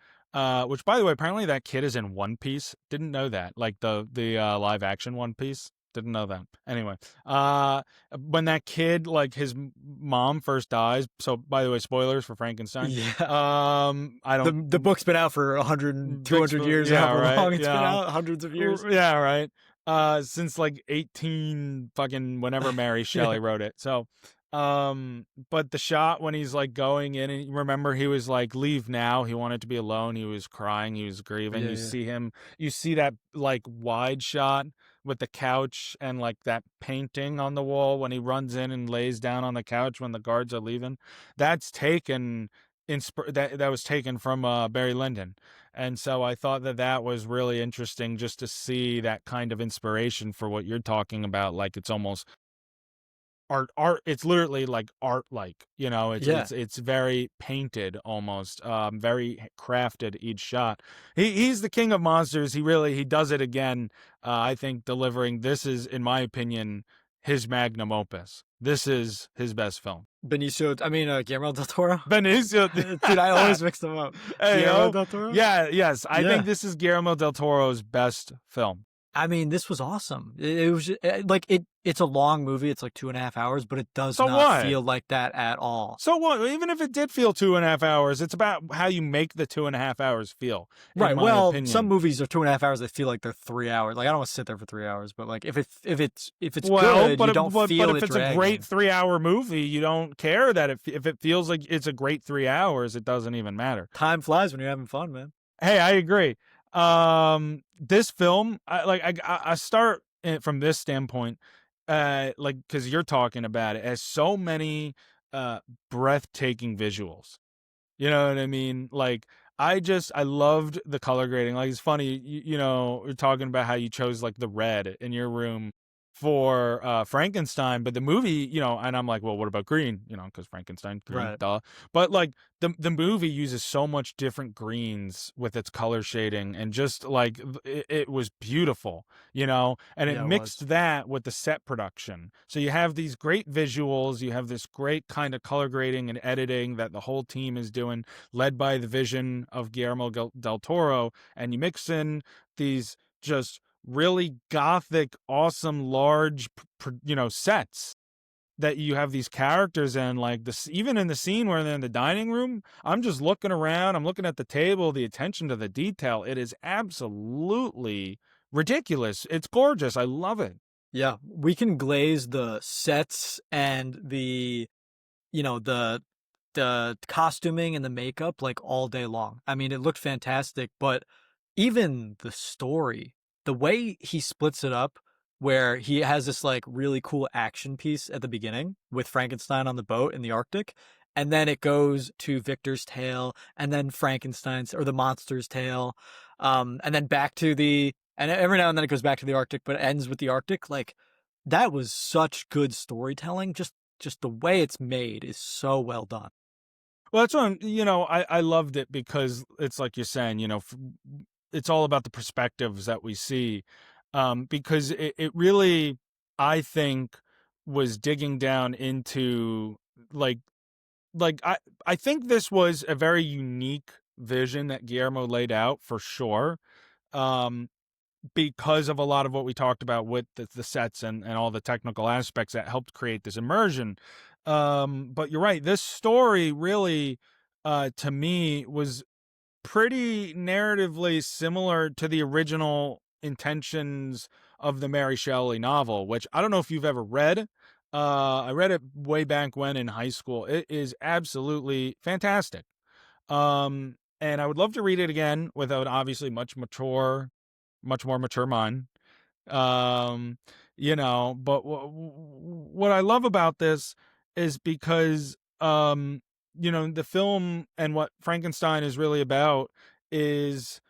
which by the way, apparently that kid is in One Piece. Didn't know that. Like the live action One Piece. Didn't know that. Anyway, when that kid, like his mom first dies. So by the way, spoilers for Frankenstein.
Yeah.
I don't.
The book's been out for 100 and 200 years,
Yeah,
however
right.
long it's been
Yeah,
out, hundreds of years.
yeah, right. Since like 18 fucking whenever Mary Shelley
Yeah.
wrote it. So, but the shot when he's like going in, and remember he was like, leave now. He wanted to be alone. He was crying. He was grieving.
Yeah,
You
yeah.
see him, you see that like wide shot with the couch and like that painting on the wall when he runs in and lays down on the couch when the guards are leaving. That's taken, that was taken from Barry Lyndon. And so I thought that was really interesting just to see that kind of inspiration for what you're talking about. Like it's almost art. It's literally like art like, you know,
Yeah.
it's very painted almost, very crafted each shot. He's the king of monsters. He does it again. I think delivering, this is, in my opinion, his magnum opus. This is his best film.
Guillermo del Toro.
Benicio.
Dude, I always mix them up.
Hey
Guillermo
yo.
del Toro.
Yeah, yes. I think
Yeah.
this is Guillermo del Toro's best film.
I mean, this was awesome. It was like It's a long movie. It's like 2.5 hours, but it does
So
not
what?
feel like that at all.
So what? Even if it did feel 2.5 hours, it's about how you make the 2.5 hours feel, in
Right.
my
Well, some
opinion.
movies are 2.5 hours. They feel like they're 3 hours. Like I don't want to sit there for 3 hours, but like if it's
Well,
good, you don't
but
feel
if
it
it's a great
dragging.
3 hour movie, you don't care that if it feels like it's a great 3 hours, it doesn't even matter.
Time flies when you're having fun, man.
Hey, I agree. This film, I start from this standpoint, like, because you're talking about it, as so many uh breathtaking visuals. You know what I mean? Like, I loved the color grading. Like, it's funny, we're talking about how you chose like the red in your room for Frankenstein, but the movie, and I'm like, well, what about green? Because Frankenstein green,
Right.
duh. But like the movie uses so much different greens with its color shading, and just like it was beautiful, and it
Yeah, it was.
mixed that with the set production. So you have these great visuals, you have this great kind of color grading and editing that the whole team is doing, led by the vision of Guillermo del Toro, and you mix in these just really gothic, awesome, large, sets that you have these characters in. Like this, even in the scene where they're in the dining room, I'm just looking around, I'm looking at the table, the attention to the detail. It is absolutely ridiculous. It's gorgeous. I love it.
Yeah, we can glaze the sets and the costuming and the makeup like all day long. I mean, it looked fantastic, but even the story, the way he splits it up, where he has this like really cool action piece at the beginning with Frankenstein on the boat in the Arctic, and then it goes to Victor's tale, and then Frankenstein's or the monster's tale, and then back to and every now and then it goes back to the Arctic, but it ends with the Arctic. Like that was such good storytelling. Just the way it's made is so well done.
Well, that's what I loved it because it's like you're saying, it's all about the perspectives that we see. Because it really, I think, was digging down into like, I think this was a very unique vision that Guillermo laid out for sure. Um, because of a lot of what we talked about with the sets and all the technical aspects that helped create this immersion. But you're right. This story really, to me, was pretty narratively similar to the original intentions of the Mary Shelley novel, which I don't know if you've ever read. I read it way back when in high school. It is absolutely fantastic. And I would love to read it again with an obviously much more mature mind. Um, but what I love about this is because, the film and what Frankenstein is really about is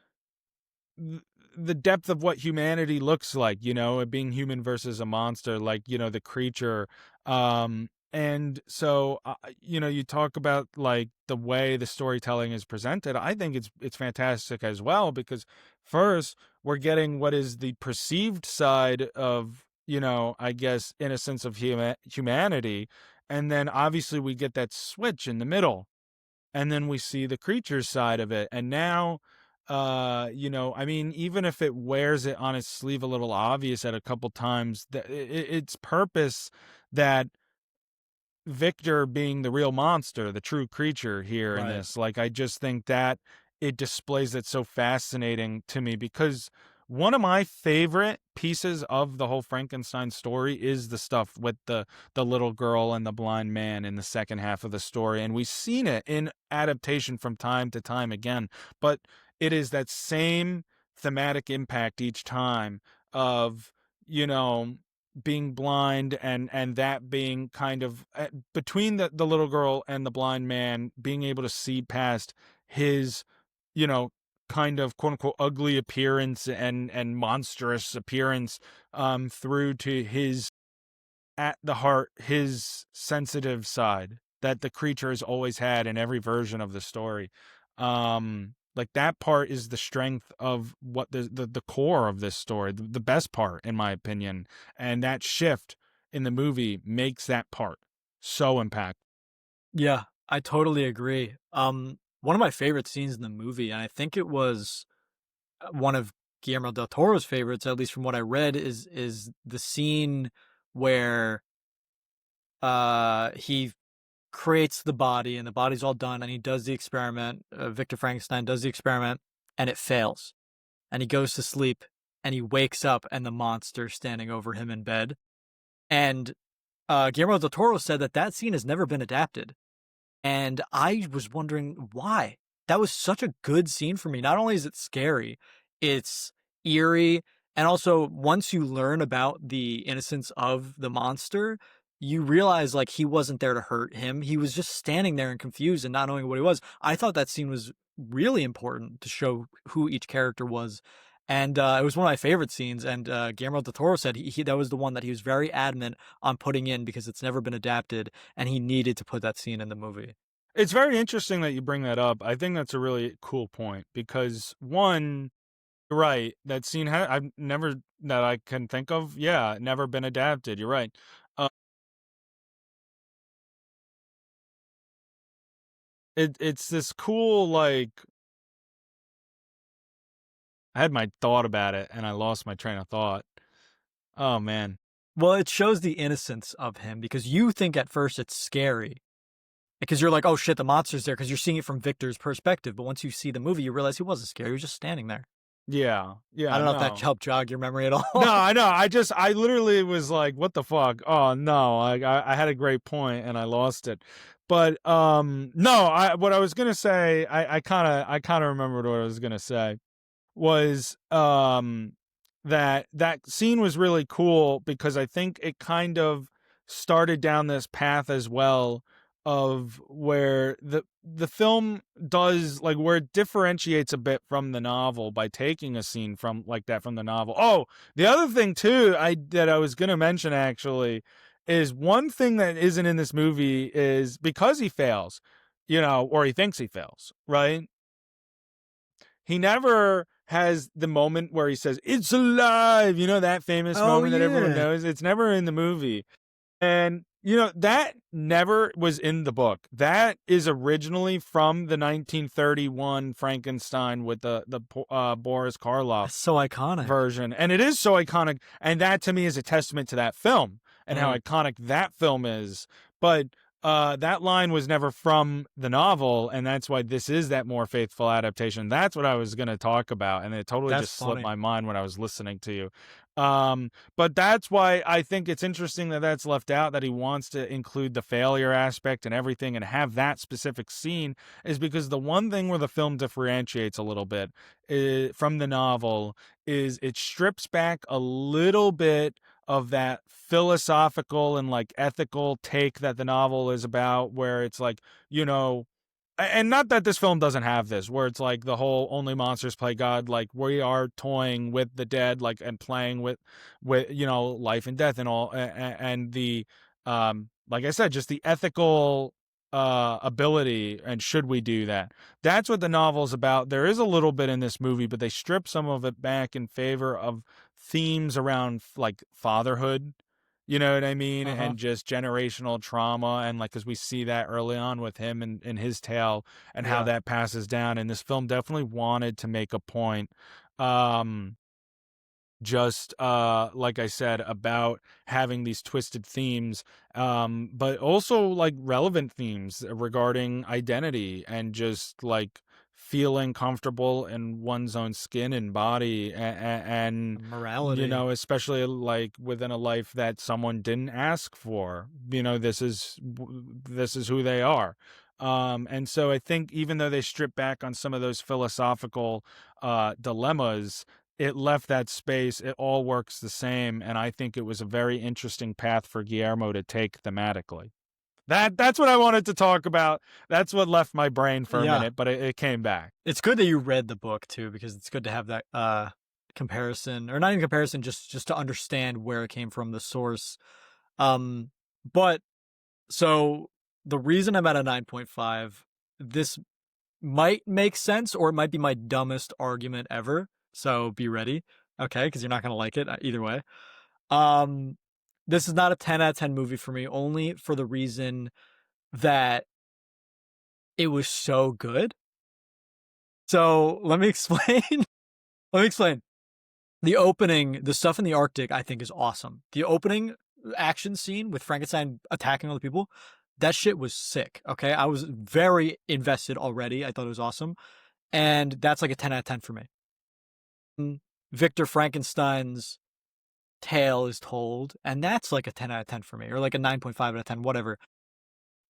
the depth of what humanity looks like, it being human versus a monster, like, the creature. And so, you talk about like the way the storytelling is presented. I think it's fantastic as well, because first we're getting what is the perceived side of, I guess, innocence of humanity. And then obviously we get that switch in the middle, and then we see the creature's side of it. And now, I mean, even if it wears it on its sleeve a little obvious at a couple times, that its purpose, that Victor being the real monster, the true creature here in
Right.
this, like, I just think that it displays it so fascinating to me, because one of my favorite pieces of the whole Frankenstein story is the stuff with the little girl and the blind man in the second half of the story. And we've seen it in adaptation from time to time again, but it is that same thematic impact each time of, you know, being blind, and that being kind of between the little girl and the blind man, being able to see past his, you know kind of quote unquote ugly appearance and monstrous appearance, through to his at the heart his sensitive side that the creature has always had in every version of the story. Like that part is the strength of what the core of this story, the best part in my opinion. And that shift in the movie makes that part so impactful.
Yeah, I totally agree. One of my favorite scenes in the movie, and I think it was one of Guillermo del Toro's favorites, at least from what I read, is the scene where he creates the body and the body's all done and he does the experiment. Victor Frankenstein does the experiment and it fails. And he goes to sleep and he wakes up and the monster's standing over him in bed. And Guillermo del Toro said that that scene has never been adapted. And I was wondering why. That was such a good scene for me. Not only is it scary, it's eerie, and also once you learn about the innocence of the monster, you realize like he wasn't there to hurt him. He was just standing there and confused and not knowing what he was. I thought that scene was really important to show who each character was. And it was one of my favorite scenes. And Guillermo del Toro said that was the one that he was very adamant on putting in because it's never been adapted, and he needed to put that scene in the movie.
It's very interesting that you bring that up. I think that's a really cool point because one, you're right, that scene I've never that I can think of. Yeah, never been adapted. You're right. Uh, it's this cool like I had my thought about it and I lost my train of thought. Oh man.
Well, it shows the innocence of him because you think at first it's scary because you're like, oh shit, the monster's there because you're seeing it from Victor's perspective. But once you see the movie, you realize he wasn't scary. He was just standing there.
Yeah.
I
Yeah,
don't know if that
no.
helped jog your memory at
No,
all.
I know. I literally was like, what the fuck? Oh no. I had a great point and I lost it. But no, what I was going to say, I kind of remembered what I was going to say. Was that scene was really cool because I think it kind of started down this path as well of where the film does like where it differentiates a bit from the novel by taking a scene from like that from the novel. Oh, the other thing too that I was going to mention actually is one thing that isn't in this movie is because he fails, or he thinks he fails, right? He never has the moment where he says, "It's alive." That famous
Oh
moment that everyone
yeah.
knows. It's never in the movie. And, that never was in the book. That is originally from the 1931 Frankenstein with the Boris Karloff
That's so iconic.
version. And it is so iconic. And that to me is a testament to that film and how
Mm,
iconic that film is. But that line was never from the novel, and that's why this is that more faithful adaptation. That's what I was going to talk about, and it totally
that's
just slipped
funny.
my mind when I was listening to you. But that's why I think it's interesting that that's left out, that he wants to include the failure aspect and everything and have that specific scene, is because the one thing where the film differentiates a little bit from the novel is it strips back a little bit of that philosophical and like ethical take that the novel is about, where it's like, and not that this film doesn't have this, where it's like the whole only monsters play God, like we are toying with the dead, like, and playing with life and death and all, and the like I said, just the ethical ability, and should we do that? That's what the novel's about. There is a little bit in this movie, but they strip some of it back in favor of themes around like fatherhood, you know what I mean?
Uh huh.
And just generational trauma. And like, cause we see that early on with him and his tale and how
Yeah.
that passes down. And this film definitely wanted to make a point. Um, just like I said, about having these twisted themes, but also like relevant themes regarding identity and just like feeling comfortable in one's own skin and body, and
Morality.
especially like within a life that someone didn't ask for. This is who they are. And so I think even though they strip back on some of those philosophical dilemmas, it left that space. It all works the same, and I think it was a very interesting path for Guillermo to take thematically. That's what I wanted to talk about. That's what left my brain for a
Yeah.
minute, but it came back.
It's good that you read the book too, because it's good to have that comparison, or not even comparison, just to understand where it came from, the source. Um, but so the reason I'm at a 9.5, this might make sense or it might be my dumbest argument ever. So be ready, okay? Because you're not gonna like it either way. Um, this is not a 10 out of 10 movie for me, only for the reason that it was so good. So let me explain. Let me explain. The opening, the stuff in the Arctic, I think is awesome. The opening action scene with Frankenstein attacking other people, that shit was sick. Okay, I was very invested already. I thought it was awesome, and that's like a 10 out of 10 for me. Victor Frankenstein's tale is told, and that's like a 10 out of 10 for me, or like a 9.5 out of 10, whatever.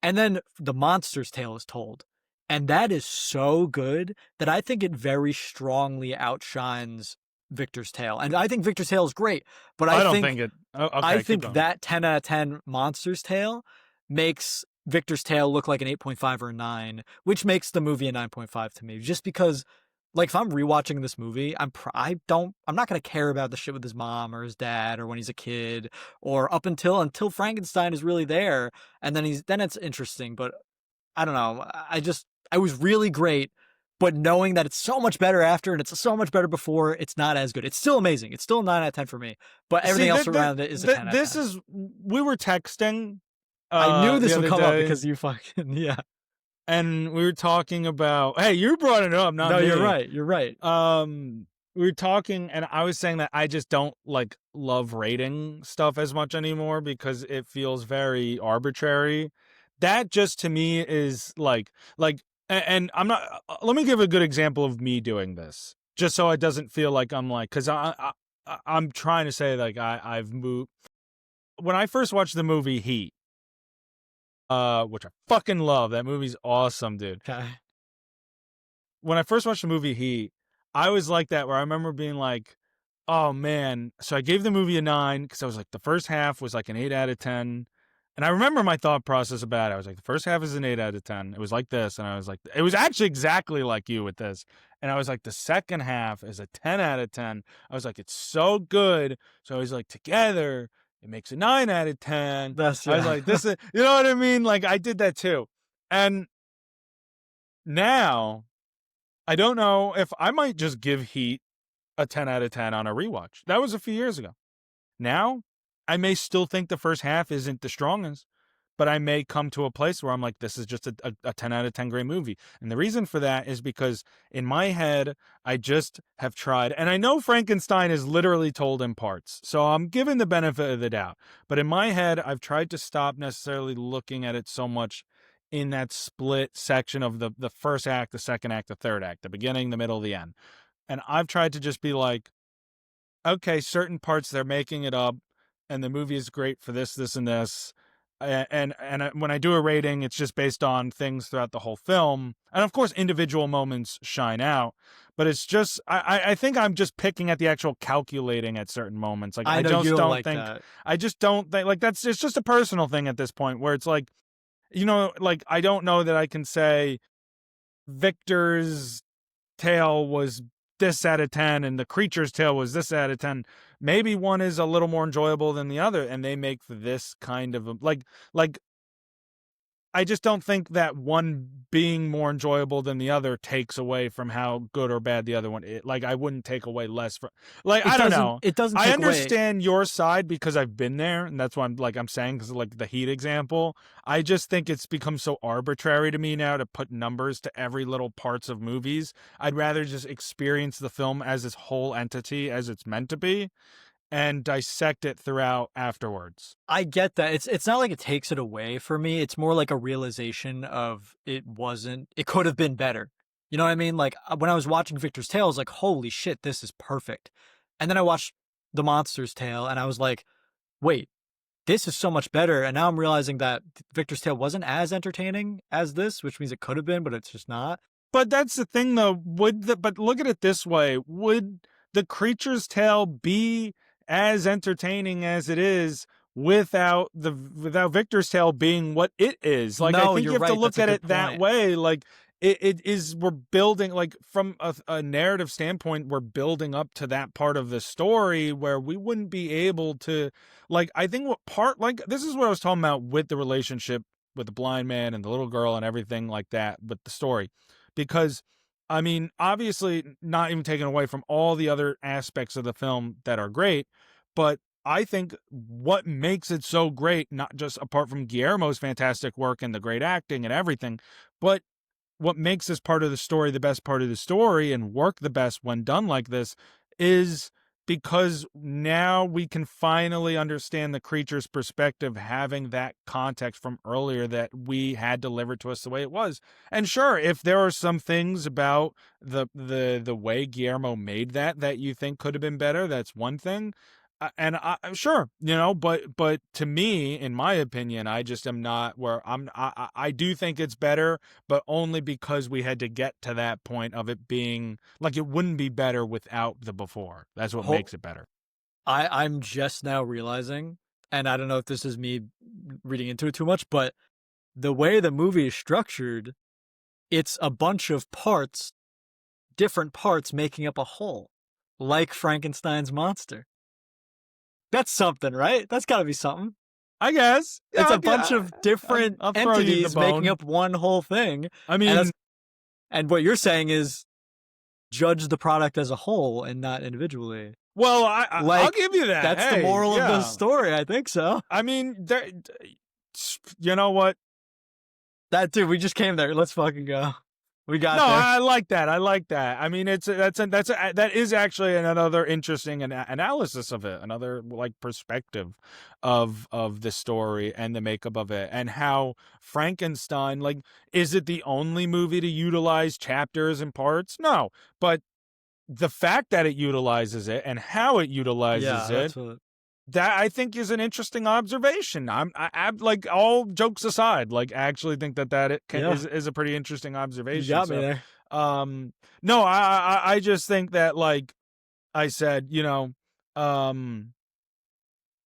And then the monster's tale is told. And that is so good that I think it very strongly outshines Victor's tale. And I think Victor's tale is great, but
I don't think it. Oh,
I
okay, keep
think
going.
that 10 out of 10 monster's tale makes Victor's tale look like an 8.5 or a 9, which makes the movie a 9.5 to me. Just because like if I'm rewatching this movie, I'm not gonna care about the shit with his mom or his dad or when he's a kid or up until Frankenstein is really there, and then it's interesting. But I don't know. I was really great, but knowing that it's so much better after and it's so much better before, it's not as good. It's still amazing. It's still a 9 out of 10 for me, but
See,
everything else around it is a 10 out of
this
10.
is we were texting
I knew
the
this would
other
come up
day,
because you fucking yeah.
and we were talking about. Hey, you brought it up, not
No, you're
me.
right. You're right.
We were talking, and I was saying that I just don't like love rating stuff as much anymore because it feels very arbitrary. That just to me is and I'm not. Let me give a good example of me doing this, just so it doesn't feel like I'm like, because I'm trying to say like I've moved. When I first watched the movie Heat, which I fucking love, that movie's awesome, dude.
Okay.
When I first watched the movie Heat, I was like that where I remember being like, oh man. So I gave the movie a 9 because I was like, the first half was like an 8 out of 10. And I remember my thought process about it. I was like, the first half is an 8 out of 10. It was like this. And I was like, it was actually exactly like you with this. And I was like, the second half is a 10 out of 10. I was like, it's so good. So I was like, together, it makes a 9 out of 10.
That's
I was
yeah.
like, this is, you know what I mean? Like, I did that too. And now, I don't know if I might just give Heat a 10 out of 10 on a rewatch. That was a few years ago. Now, I may still think the first half isn't the strongest, but I may come to a place where I'm like, this is just a 10 out of 10 great movie. And the reason for that is because in my head, I just have tried, and I know Frankenstein is literally told in parts, so I'm given the benefit of the doubt. But in my head, I've tried to stop necessarily looking at it so much in that split section of the first act, the second act, the third act, the beginning, the middle, the end. And I've tried to just be like, okay, certain parts they're making it up, and the movie is great for this, this, and this. And when I do a rating, it's just based on things throughout the whole film, and of course, individual moments shine out. But it's just I think I'm just picking at the actual calculating at certain moments. Like
I
I
know you
just
don't
don't
like
think
that.
I just don't think like that's it's just a personal thing at this point where it's like like I don't know that I can say Victor's tale was this out of 10 and the creature's tale was this out of 10. Maybe one is a little more enjoyable than the other, and they make this kind of like I just don't think that one being more enjoyable than the other takes away from how good or bad the other one is. Like I wouldn't take away less from like
It
I don't
doesn't
know.
it doesn't
I
take away.
understand your side because I've been there, and that's why I'm saying because like the Heat example. I just think it's become so arbitrary to me now to put numbers to every little parts of movies. I'd rather just experience the film as this whole entity as it's meant to be and dissect it throughout afterwards.
I get that. It's not like it takes it away for me. It's more like a realization of it could have been better. You know what I mean? Like when I was watching Victor's Tale, I was like, holy shit, this is perfect. And then I watched The Monster's Tale and I was like, wait, this is so much better. And now I'm realizing that Victor's Tale wasn't as entertaining as this, which means it could have been, but it's just not.
But that's the thing, though. But look at it this way: would the creature's tale be as entertaining as it is without Victor's tale being what it is? Like, I
No,
think
you're
you have to
right.
look
That's a
at
good
it that
point.
way. Like, it is, we're building, like, from a narrative standpoint, we're building up to that part of the story where we wouldn't be able to, like, I think what part, like, this is what I was talking about with the relationship with the blind man and the little girl and everything like that with the story. Because, I mean, obviously, not even taken away from all the other aspects of the film that are great, but I think what makes it so great, not just apart from Guillermo's fantastic work and the great acting and everything, but what makes this part of the story the best part of the story and work the best when done like this is because now we can finally understand the creature's perspective, having that context from earlier that we had delivered to us the way it was. And sure, if there are some things about the way Guillermo made that you think could have been better, that's one thing. And I'm sure, but to me, in my opinion, I just am not where I do think it's better, but only because we had to get to that point of it being like, it wouldn't be better without the before. That's what
Whole
makes it better.
I'm just now realizing, and I don't know if this is me reading into it too much, but the way the movie is structured, it's a bunch of parts, different parts making up a whole, like Frankenstein's monster. That's something, right? That's got to be something.
I guess.
It's
Yeah,
a bunch of different
I'll throw you the
entities making
bone.
up one whole thing.
I
And
mean,
that's and what you're saying is judge the product as a whole and not individually.
well, I'll
Like
give you that.
that's the
Hey,
moral of the
yeah.
story. I think so.
I mean, you know what?
That dude, we just came there. Let's fucking go. We
No,
got there.
I like that. I like that. I mean, that is actually another interesting analysis of it, another, like, perspective of the story and the makeup of it, and how Frankenstein, like, is it the only movie to utilize chapters and parts? No, but the fact that it utilizes it and how it utilizes
Yeah,
it,
that's what.
that I think is an interesting observation. I'm like, all jokes aside, like, I actually think that
Yeah,
is a pretty interesting
you
observation.
got me
So,
there.
no, I just think that, like I said,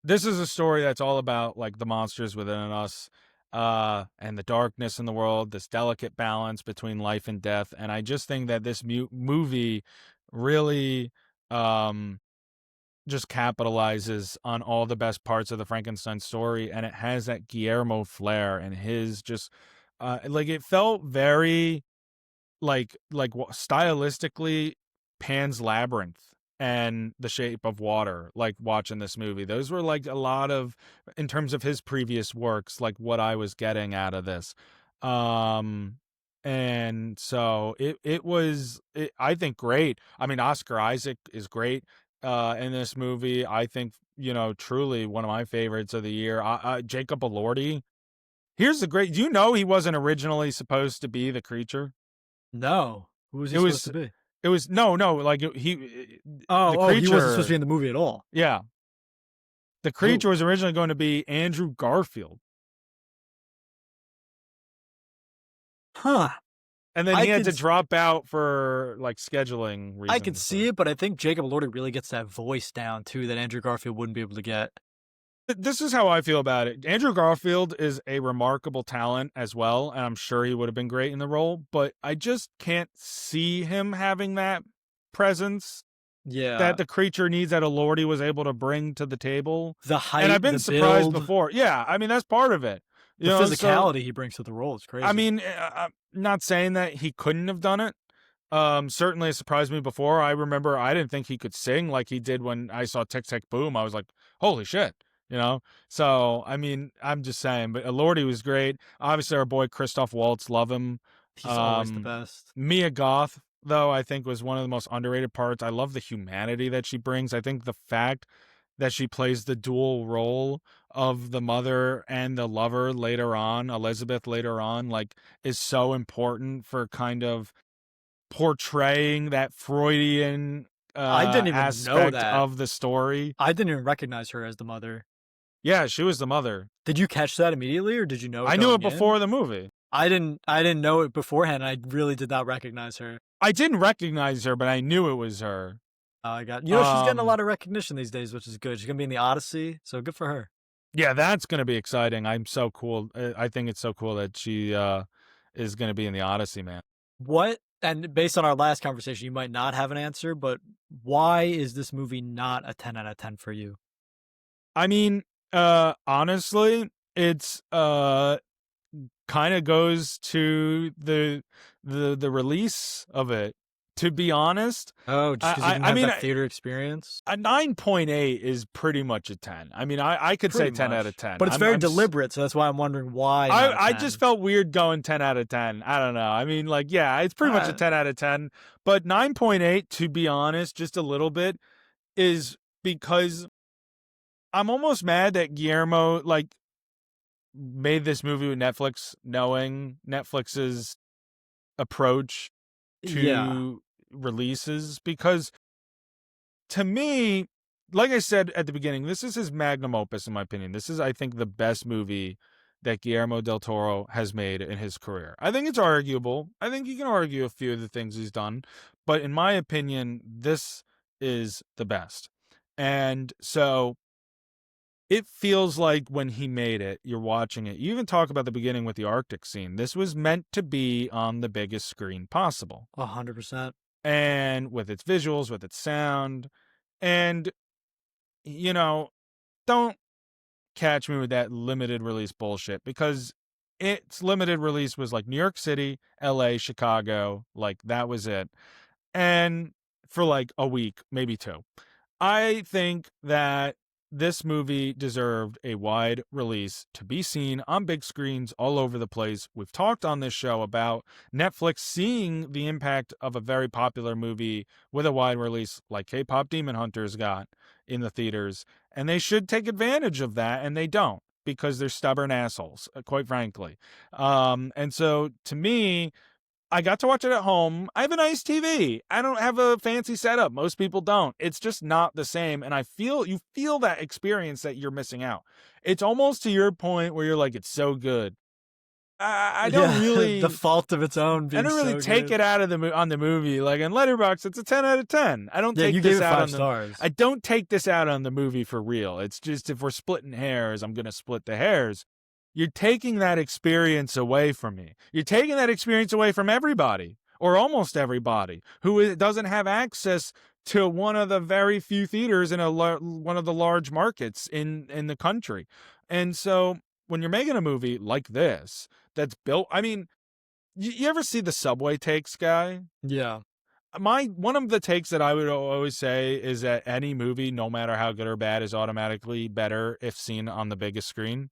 this is a story that's all about, like, the monsters within us, and the darkness in the world, this delicate balance between life and death. And I just think that this movie really, um, just capitalizes on all the best parts of the Frankenstein story, and it has that Guillermo flair and his just, like, it felt very, stylistically, Pan's Labyrinth and The Shape of Water, like, watching this movie. Those were, like, a lot of, in terms of his previous works, like, what I was getting out of this. Um and so it was, I think, great. I mean, Oscar Isaac is great in this movie. I think, truly one of my favorites of the year. Jacob Elordi. Here's the great, do you know he wasn't originally supposed to be the creature?
No, who was he
It
supposed
was
to be?
no, like, the
Oh, he wasn't supposed to be
creature,
in the movie at all.
yeah. The
Who?
creature was originally going to be Andrew Garfield,
Huh?
and then
I
he had
could
to drop out for, like, scheduling
I could
reasons.
see it, but I think Jacob Elordi really gets that voice down too that Andrew Garfield wouldn't be able to get.
This is how I feel about it. Andrew Garfield is a remarkable talent as well, and I'm sure he would have been great in the role, but I just can't see him having that presence that
Yeah,
the creature needs, that Elordi was able to bring to the table.
the
And I've
height,
been
the
surprised
build,
before. Yeah, I mean, that's part of it.
the
So,
physicality he brings to the role is
I
crazy.
mean, I'm not saying that he couldn't have done it. Certainly it surprised me before. I remember I didn't think he could sing like he did when I saw Tic Tac Boom. I was like, holy shit, you know? So, I mean, I'm just saying, but Lordy was great. Obviously, our boy Christoph Waltz, love him.
He's always the
Um,
best.
Mia Goth, though, I think was one of the most underrated parts. I love the humanity that she brings. I think the fact that she plays the dual role of the mother and the lover later on, Elizabeth later on, like, is so important for kind of portraying that Freudian
I didn't even know
aspect
that.
of the story.
I didn't even recognize her as the mother.
Yeah, she was the mother.
Did you catch that immediately, or did you know it
I knew it
going in?
before the movie.
I didn't know it beforehand. I really did not recognize her.
I didn't recognize her, but I knew it was her.
I got she's getting a
Um,
lot of recognition these days, which is good. She's gonna be in the Odyssey, so good for her.
yeah, that's gonna be exciting. I'm so cool. I think it's so cool that she is gonna be in the Odyssey, man.
What and based on our last conversation, you might not have an answer, but why is this movie not a 10 out of 10 for you?
I mean, honestly, it's kind of goes to the release of it. To be honest,
Oh, just because you didn't
I
have
mean,
that theater experience?
a 9.8 is pretty much a 10. I mean, I could say
Pretty
10 out of
much.
10.
But it's very deliberate, so that's why I'm wondering why not a
I just
10.
felt weird going 10 out of 10. I don't know. I mean, like, yeah, it's pretty much a
Uh,
10 out of 10, but 9.8, to be honest, just a little bit, is because I'm almost mad that Guillermo, like, made this movie with Netflix, knowing Netflix's approach
yeah,
to releases, because to me, like I said at the beginning, this is his magnum opus, in my opinion. This is, I think, the best movie that Guillermo del Toro has made in his career. I think it's arguable. I think you can argue a few of the things he's done, but in my opinion, this is the best. And so it feels like when he made it, you're watching it. You even talk about the beginning with the Arctic scene. This was meant to be on the biggest screen possible.
100%.
And with its visuals, with its sound, and you know, don't catch me with that limited release bullshit, because its limited release was like New York City, LA, Chicago, like that was it. And for like a week, maybe two. I think that this movie deserved a wide release to be seen on big screens all over the place. We've talked on this show about Netflix seeing the impact of a very popular movie with a wide release like K-pop Demon Hunters got in the theaters, and they should take advantage of that, and they don't, because they're stubborn assholes, quite frankly. And so to me, I got to watch it at home. I have a nice TV. I don't have a fancy setup. Most people don't. It's just not the same. And you feel that experience that you're missing out. It's almost to your point where you're like, it's so good. I don't
Yeah, the
really,
fault of its own
I
being
don't really
so
take
good.
it out of on the movie. Like in Letterboxd, it's a 10 out of 10. I don't
Yeah,
take
you gave
this
it
out
5
on
stars.
I don't take this out on the movie for real. It's just, if we're splitting hairs, I'm going to split the hairs. You're taking that experience away from me. You're taking that experience away from everybody, or almost everybody, who doesn't have access to one of the very few theaters in one of the large markets in the country. And so when you're making a movie like this that's built, I mean, you ever see the Subway takes guy?
Yeah.
My One of the takes that I would always say is that any movie, no matter how good or bad, is automatically better if seen on the biggest screen.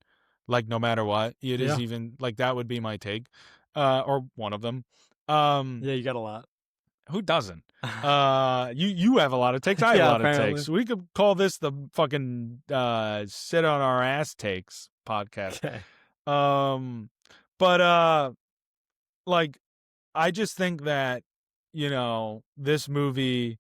Like no matter what, it is,
Yeah.
even like that would be my take, or one of them. Um,
Yeah, you got a lot.
who doesn't? You have a lot of takes. I have a
Yeah,
lot of
apparently.
takes. We could call this the fucking sit on our ass takes podcast.
Okay.
Um, but like, I just think that, this movie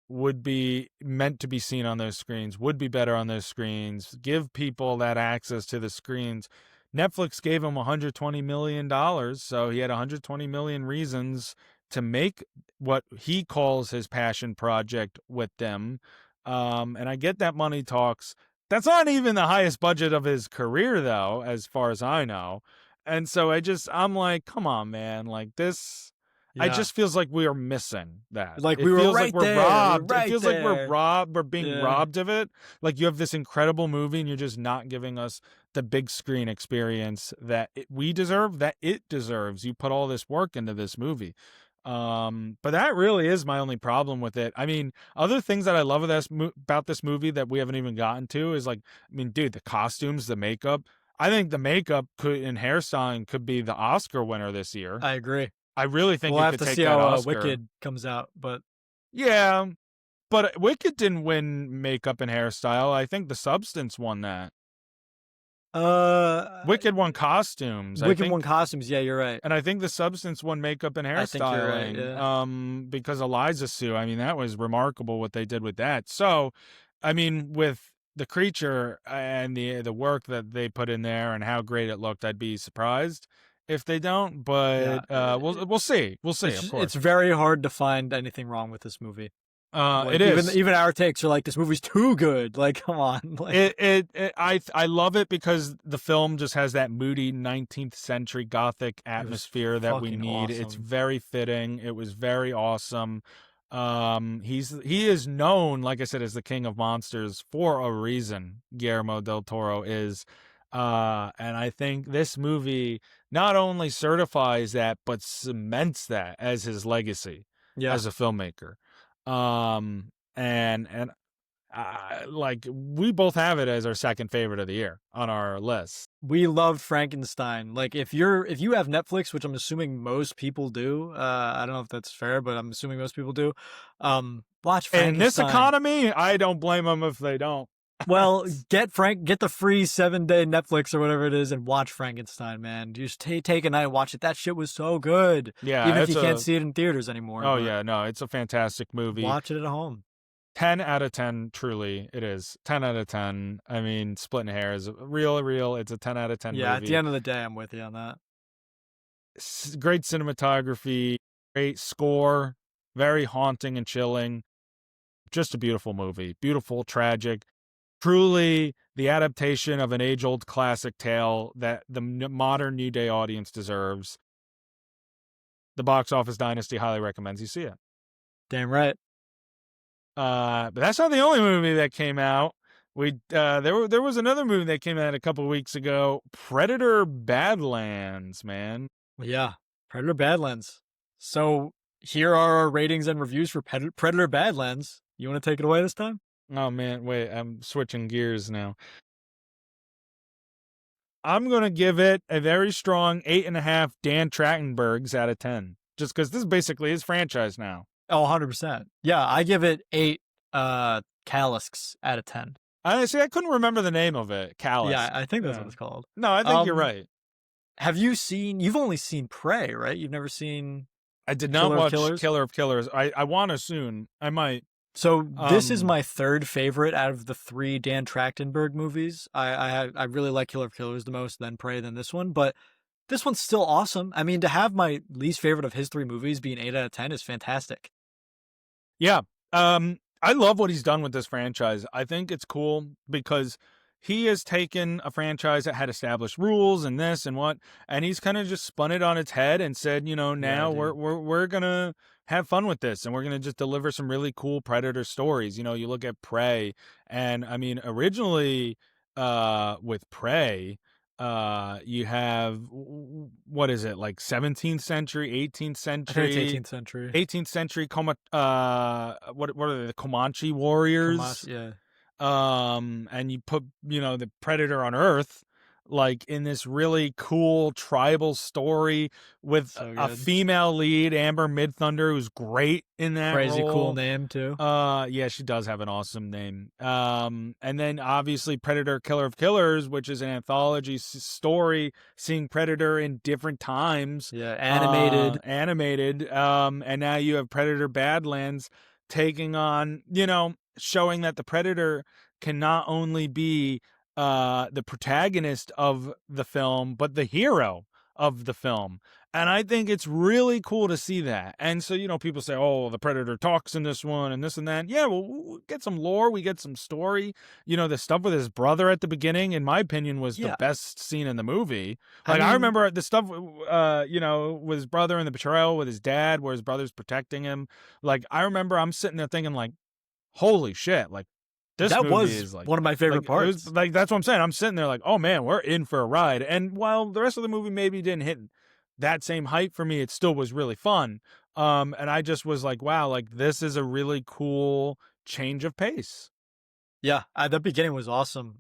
would be meant to be seen on those screens, would be better on those screens, give people that access to the screens. Netflix gave him $120 million, so he had 120 million reasons to make what he calls his passion project with them. And I get that money talks. That's not even the highest budget of his career, though, as far as I know. And so I'm like, come on, man. Like this, it
Yeah.
just feels like we are missing that.
Like,
It
we were
feels like
right
we're
there. We were
robbed. It
right
feels like we're
there.
robbed. We're being
Yeah.
robbed of it. Like, you have this incredible movie and you're just not giving us the big screen experience that we deserve, that it deserves. You put all this work into this movie. But that really is my only problem with it. I mean, other things that I love about this movie that we haven't even gotten to is, like, I mean, dude, the costumes, the makeup. I think the makeup and hairstyling could be the Oscar winner this year.
I agree.
I really think
We'll
it
have
could
to
take
see
that
how
Oscar.
Wicked comes out, but
Yeah, but Wicked didn't win makeup and hairstyle. I think The Substance won that.
uh
Wicked won costumes, I
Wicked won
think,
costumes. Yeah, you're right.
and I think The Substance won makeup and
I think you're right.
hairstyling.
Yeah.
Because Eliza Sue, I mean, that was remarkable what they did with that. So, I mean, with The Creature and the work that they put in there and how great it looked, I'd be surprised if they don't.
Yeah.
But we'll see. We'll see, of
It's
course.
very hard to find anything wrong with this movie.
It
Like
is.
even our takes are like this movie's too good. Like come on, like
I love it because the film just has that moody 19th century gothic
it was
atmosphere that we
fucking
need. It's
awesome.
very fitting. It was very awesome. He is known, like I said, as the king of monsters for a reason. Guillermo del Toro is, and I think this movie not only certifies that but cements that as his legacy
Yeah,
as a filmmaker. And like we both have it as our second favorite of the year on our list.
we loved Frankenstein. Like if you have Netflix, which I'm assuming most people do, I don't know if that's fair, but I'm assuming most people do. Watch
In this
Frankenstein.
economy, I don't blame them if they don't.
Well, get the free 7-day Netflix or whatever it is, and watch Frankenstein, man. Just take a night and watch it. That shit was so good.
Yeah,
Even if
it's
you can't
a
see it in theaters anymore,
oh
but
yeah, no, it's a fantastic movie.
watch it at home.
10 out of 10, truly it is. 10 out of 10. I mean, splitting hairs, real, it's a 10 out of 10
Yeah, at the
movie.
end of the day, I'm with you on that.
Great cinematography, great score, very haunting and chilling. Just a beautiful movie. Beautiful, tragic, truly the adaptation of an age-old classic tale that the modern New Day audience deserves. The Box Office Dynasty highly recommends you see it.
Damn right.
But that's not the only movie that came out. There was another movie that came out a couple of weeks ago, Predator Badlands, man.
Yeah, Predator Badlands. So here are our ratings and reviews for Predator Badlands. You want to take it away this time?
Oh man, wait, I'm switching gears now. I'm gonna give it a very strong 8.5 Dan Trachtenbergs out of 10. Just because this is basically his franchise now.
Oh, 100%. Yeah, I give it 8 Kalisks out of 10.
I couldn't remember the name of it.
Yeah,
Callus.
I think that's what
Yeah.
it's called.
No, I think you're
Um,
right.
have you've only seen Prey, right? You've never seen
I did not
Killer of
watch
Killers?
Killer of Killers. I want to soon. I might.
So this is
Um,
my third favorite out of the 3 Dan Trachtenberg movies. I really like Killer of Killers the most, then Prey, then this one, but this one's still awesome. I mean, to have my least favorite of his 3 movies be an 8 out of 10 is fantastic.
yeah. I love what he's done with this franchise. I think it's cool because he has taken a franchise that had established rules and this and what, and he's kind of just spun it on its head and said,
Yeah,
now we're
dude.
we're gonna have fun with this and we're gonna just deliver some really cool Predator stories. You look at Prey, and I mean, originally, with Prey, you have what is it, like 17th century, 18th
I think it's
century
18th century.
18th century what are they, the Comanche warriors,
Kamash, yeah.
and you put the Predator on Earth, like in this really cool tribal story with
So
a
good.
female lead, Amber Midthunder, who's great in that
Crazy cool
role.
name too.
Yeah, she does have an awesome name. And then obviously Predator Killer of Killers, which is an anthology story seeing Predator in different times,
Yeah, animated.
animated. And now you have Predator Badlands taking on, showing that the Predator can not only be the protagonist of the film, but the hero of the film. And I think it's really cool to see that. And so, people say, oh, the Predator talks in this one and this and that. Yeah, well, we get some lore, we get some story. The stuff with his brother at the beginning, in my opinion, was the
Yeah.
best scene in the movie.
I
Like, I
mean,
remember the stuff, with his brother and the betrayal with his dad, where his brother's protecting him. Like, I remember I'm sitting there thinking, like, holy shit, like, this
that
movie
was
is
one of my favorite
like it was
parts.
like that's what I'm saying. I'm sitting there like, oh man, we're in for a ride. And while the rest of the movie maybe didn't hit that same height for me, it still was really fun. And I just was like, wow, like this is a really cool change of pace.
Yeah, the beginning was awesome.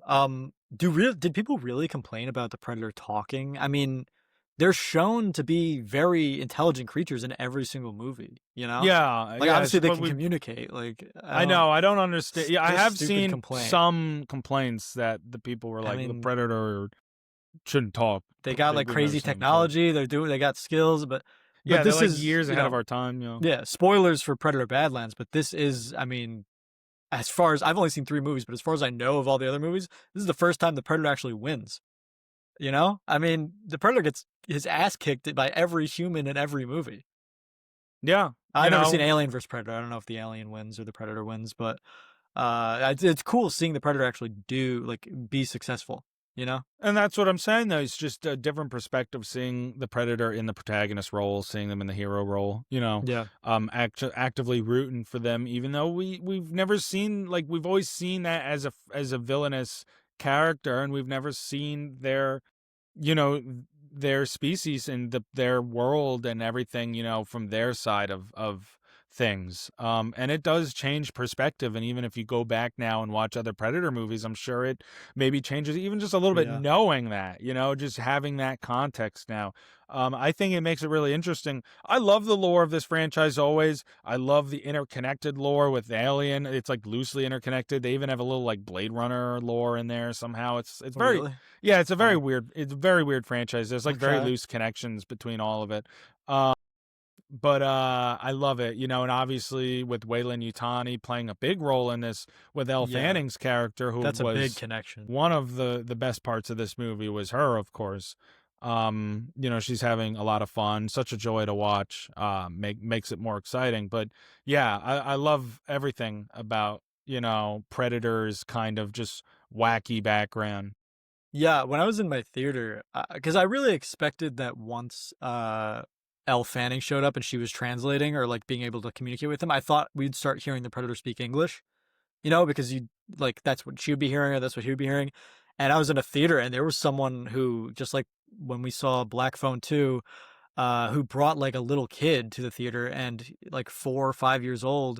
Did people really complain about the Predator talking? I mean, they're shown to be very intelligent creatures in every single movie, you know?
Yeah,
Like
yes,
obviously they
but
can communicate. Like
I know, I don't understand. Yeah, I
this
have
stupid
seen
complaint.
some complaints that the people were
I
like, the
mean,
Predator shouldn't talk.
they got like
We've never
crazy
seen him talk.
technology. They got skills, but
Yeah, they're
this
like
is,
years ahead of our time.
yeah, spoilers for Predator Badlands, but this is, I mean, as far as I've only seen 3 movies, but as far as I know of all the other movies, this is the first time the Predator actually wins. You know? I mean, the Predator gets his ass kicked by every human in every movie.
Yeah,
I've
you
never seen
know,
Alien versus Predator. I don't know if the Alien wins or the Predator wins, but it's cool seeing the Predator actually do like be successful. You know?
and that's what I'm saying, though. It's just a different perspective seeing the Predator in the protagonist role, seeing them in the hero role,
Yeah,
actively rooting for them, even though we've never seen, like, we've always seen that as a villainous character, and we've never seen you know their species and their world and everything, from their side of things. And it does change perspective, and even if you go back now and watch other Predator movies, I'm sure it maybe changes even just a little bit,
yeah,
knowing that, just having that context now. I think it makes it really interesting. I love the lore of this franchise always. I love the interconnected lore with Alien. It's like loosely interconnected. They even have a little like Blade Runner lore in there somehow. It's very,
really
yeah,
fun.
it's a very weird franchise. There's like very
Okay,
loose connections between all of it. But I love it, and obviously with Wayland Yutani playing a big role in this with Elle
yeah,
Fanning's character, who
that's a big
was
connection.
one of the best parts of this movie was her, of course. She's having a lot of fun, such a joy to watch. Makes it more exciting. But yeah, I love everything about, Predator's kind of just wacky background.
Yeah, when I was in my theater, because I really expected that once Elle Fanning showed up and she was translating or like being able to communicate with him, I thought we'd start hearing the Predator speak English. Because you like that's what she would be hearing or that's what he would be hearing. And I was in a theater and there was someone who just like when we saw Black Phone 2, who brought like a little kid to the theater and like 4 or 5 years old.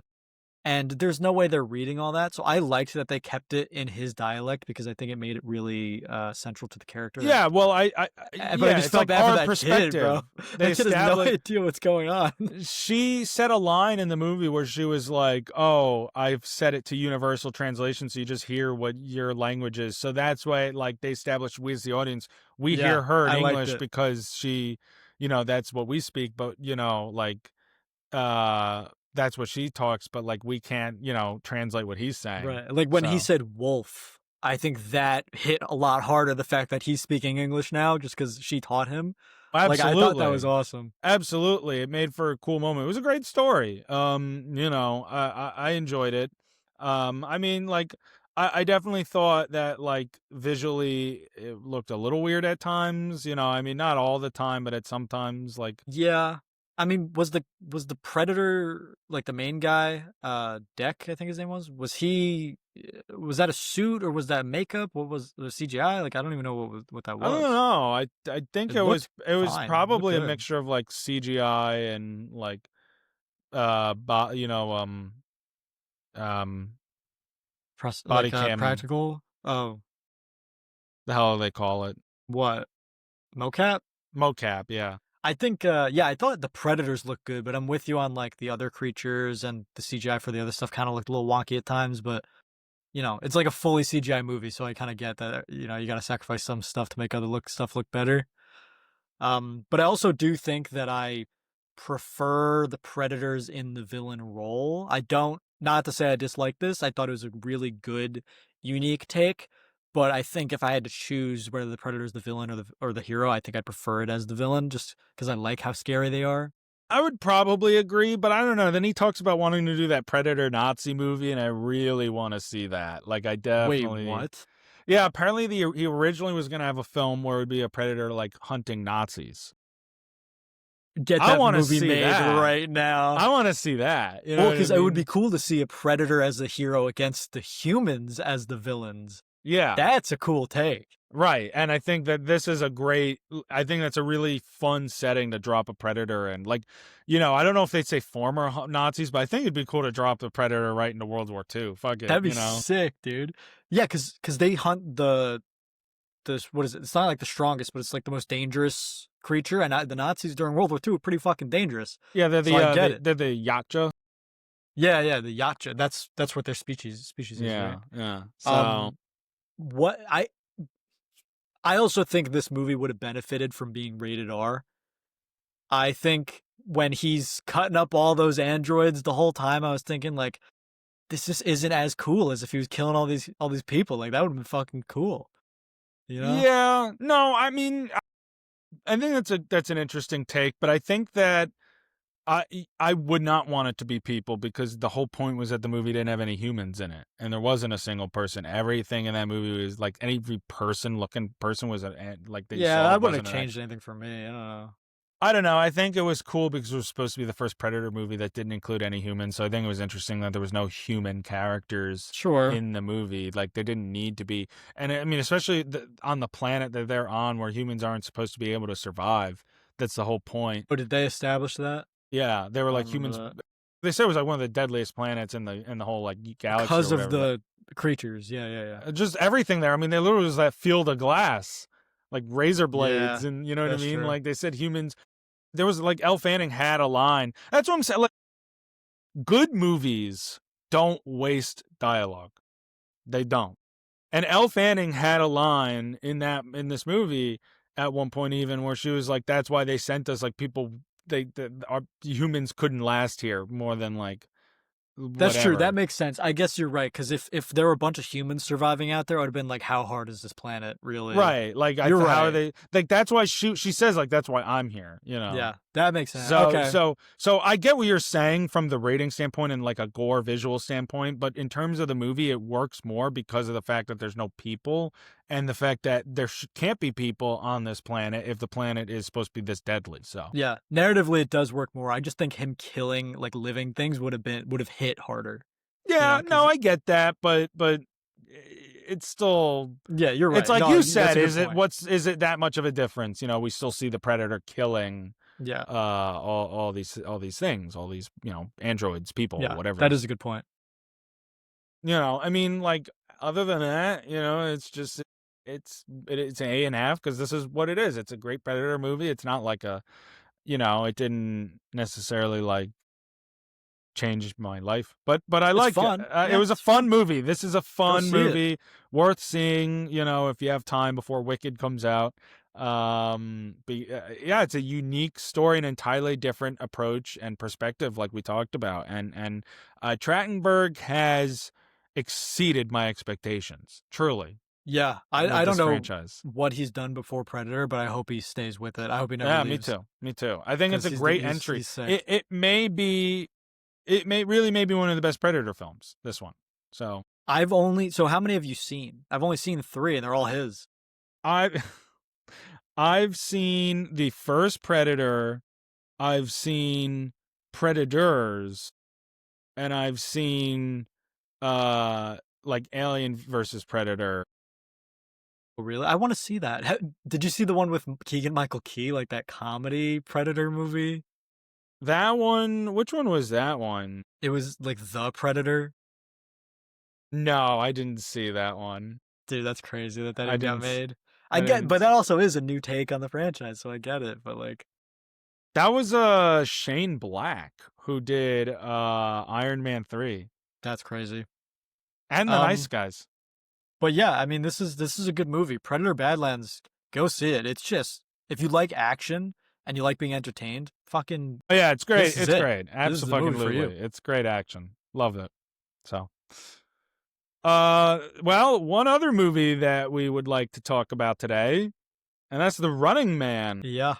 And there's no way they're reading all that. So I liked that they kept it in his dialect because I think it made it really central to the character. And
Yeah, well,
but I
yeah,
just
it's
felt
like
bad for
our
that kid, bro.
perspective. They
That kid has no
establish
idea what's going on.
She said a line in the movie where she was like, "Oh, I've set it to universal translation, so you just hear what your language is." So that's why, like, they established, we as the audience, we
Yeah,
hear her in
I liked
English
it.
because she, that's what we speak. But like, that's what she talks. But like, we can't, translate what he's saying.
Right. Like when he
So
said wolf, I think that hit a lot harder the fact that he's speaking English now just because she taught him. Like I thought that was
absolutely.
awesome.
Absolutely, it made for a cool moment. It was a great story. I enjoyed it. I mean, like, I definitely thought that, like, visually it looked a little weird at times. I mean, not all the time, but at sometimes, like,
Yeah. I mean, was the Predator like the main guy, Deck, I think his name was he was that a suit or was that makeup? What was the CGI? Like I don't even know what that
I don't
was.
know. I think
It looked
it was
fine. It looked
probably a
good.
mixture of like CGI and like um body
Like
cam.
practical. Oh,
The hell do they call it?
what? Mocap?
Mocap. Yeah.
I think yeah, I thought the predators looked good, but I'm with you on like the other creatures and the CGI for the other stuff kind of looked a little wonky at times, but it's like a fully CGI movie, so I kind of get that you got to sacrifice some stuff to make other stuff look better. But I also do think that I prefer the predators in the villain role. I don't not to say I dislike this. I thought it was a really good unique take, but I think if I had to choose whether the predator is the villain or the hero, I think I'd prefer it as the villain just cuz I like how scary they are.
I would probably agree, but I don't know. Then he talks about wanting to do that Predator Nazi movie, and I really want to see that. Like, I
Wait,
definitely,
what?
yeah. Apparently, he originally was going to have a film where it would be a predator like hunting Nazis.
Get
I
that
want to
movie
see
made
that.
right now.
I want to see that. You know
Well,
what I
because it would be
mean?
cool to see a predator as the hero against the humans as the villains.
Yeah.
That's a cool take.
Right. And I think that this is I think that's a really fun setting to drop a predator in. Like, I don't know if they'd say former Nazis, but I think it'd be cool to drop the predator right into World War II. Fuck it,
That'd be sick, dude. Yeah, because they hunt the what is it? It's not like the strongest, but it's like the most dangerous creature. And the Nazis during World War II were pretty fucking dangerous.
Yeah,
So I get it.
they're the Yacha.
Yeah, yeah, the Yacha. That's what their species is, right?
Yeah, yeah. So
Um, what I also think this movie would have benefited from being rated R. I think when he's cutting up all those androids the whole time, I was thinking like, this just isn't as cool as if he was killing all these people. Like that would have been fucking cool, you know?
yeah, no, I mean, I think that's an interesting take, but I think that I would not want it to be people because the whole point was that the movie didn't have any humans in it, and there wasn't a single person. Everything in that movie was like every looking person was like that you
Yeah,
saw
that wouldn't
wasn't
have
an
changed anything for me. I don't know.
I don't know. I think it was cool because it was supposed to be the first Predator movie that didn't include any humans. So I think it was interesting that there was no human characters
Sure.
in the movie. Like they didn't need to be. And I mean, especially on the planet that they're on, where humans aren't supposed to be able to survive. That's the whole point.
But did they establish that?
Yeah, they were
I don't
like
remember
humans.
that.
They said it was like one of the deadliest planets in the whole like galaxy or
Because of
whatever. But
the creatures. Yeah, yeah, yeah.
just everything there. I mean, they literally was that field of glass, like razor blades,
Yeah,
and you know what I
that's
mean.
true.
Like they said, humans there was like Elle Fanning had a line. That's what I'm saying. Like good movies don't waste dialogue. They don't. And Elle Fanning had a line in this movie at one point even where she was like, "That's why they sent us like people. Our humans couldn't last here more than like
That's true. That
whatever."
makes sense. I guess you're right. Because if there were a bunch of humans surviving out there, I would have been like, how hard is this planet really?
Right. Like
You're
how are
right.
they like that's why she says like that's why I'm here, you know.
Yeah, that makes sense.
So
Okay.
so so I get what you're saying from the rating standpoint and like a gore visual standpoint, but in terms of the movie, it works more because of the fact that there's no people and the fact that there can't be people on this planet if the planet is supposed to be this deadly. So
Yeah, narratively it does work more. I just think him killing like living things would have hit harder. You know,
yeah, no,
because
I get that, but it's still
yeah, you're
it's
right.
like
No,
you
that's
said,
a good point.
is it that much of a difference? You know, we still see the predator killing
Yeah,
all these things, all these, you know, androids, people,
yeah,
whatever.
that is a good point.
You know, I mean, like other than that, you know, it's just it's an A&A because this is what it is. It's a great Predator movie. It's not like a, you know, it didn't necessarily like change my life, but I
It's
like it.
fun.
It
Yeah,
was a
it's
fun
fun.
movie. This is a
Go
fun
see it.
movie worth seeing. You know, if you have time before Wicked comes out. Yeah, it's a unique story, an entirely different approach and perspective, like we talked about, and Trachtenberg has exceeded my expectations, truly,
Yeah,
with
I don't
this
know
franchise.
what he's done before Predator, but I hope he stays with it. I hope he never
Yeah, me
leaves
too. Me too. I think it's
because
a great entry.
he's sick.
It may really may be one of the best Predator films. This one. So
So how many have you seen? I've only seen 3, and they're all his.
I I've seen the first Predator. I've seen Predators, and I've seen like Alien versus Predator.
Oh, really? I want to see that. Did you see the one with Keegan Michael Key, like that comedy Predator movie?
That one, which one was that one?
It was like The Predator.
No, I didn't see that one.
Dude, that's crazy that
I
even got
didn't
made. I
I
get, but
didn't
that also is a new take on the franchise, so I get it. But like,
That was Shane Black who did Iron Man 3
that's crazy.
and The Nice
Um,
Guys.
but yeah, I mean, this is a good movie. Predator Badlands, go see it. It's just if you like action and you like being entertained, fucking
Oh yeah, it's great.
this is
It's
it.
great.
This is the movie for you.
Absolutely. It's great action. Love it. So, well, one other movie that we would like to talk about today, and that's The Running Man.
Yeah.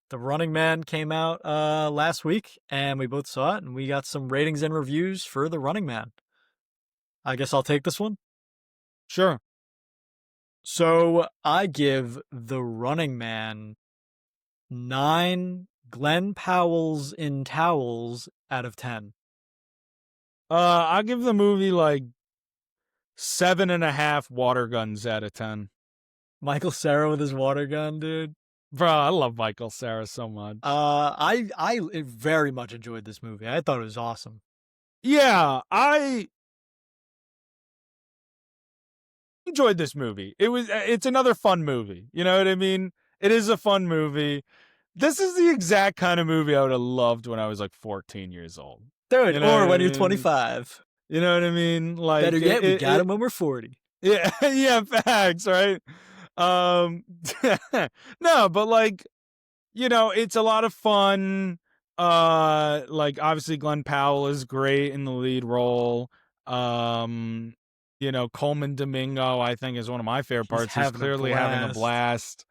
The Running Man came out last week, and we both saw it, and we got some ratings and reviews for The Running Man. I guess I'll take this one.
Sure.
So I give The Running Man 9 Glenn Powell's in towels out of 10.
I'll give the movie like 7.5 water guns out of 10.
Michael Cera with his water gun, dude.
Bro, I love Michael Cera so much.
I very much enjoyed this movie. I thought it was awesome.
Yeah, I enjoyed this movie. It's another fun movie. You know what I mean? It is a fun movie. This is the exact kind of movie I would have loved when I was like 14 years old.
Dude,
You know
or
what I
when you're
mean?
25.
You know what I mean? Like
Better yet, we got him when we're 40.
yeah, yeah, facts, right? Um no, but like, you know, it's a lot of fun. Like obviously Glenn Powell is great in the lead role. Um, you know, Coleman Domingo, I think, is one of my favorite
He's
parts. He's
having a
clearly having a
blast.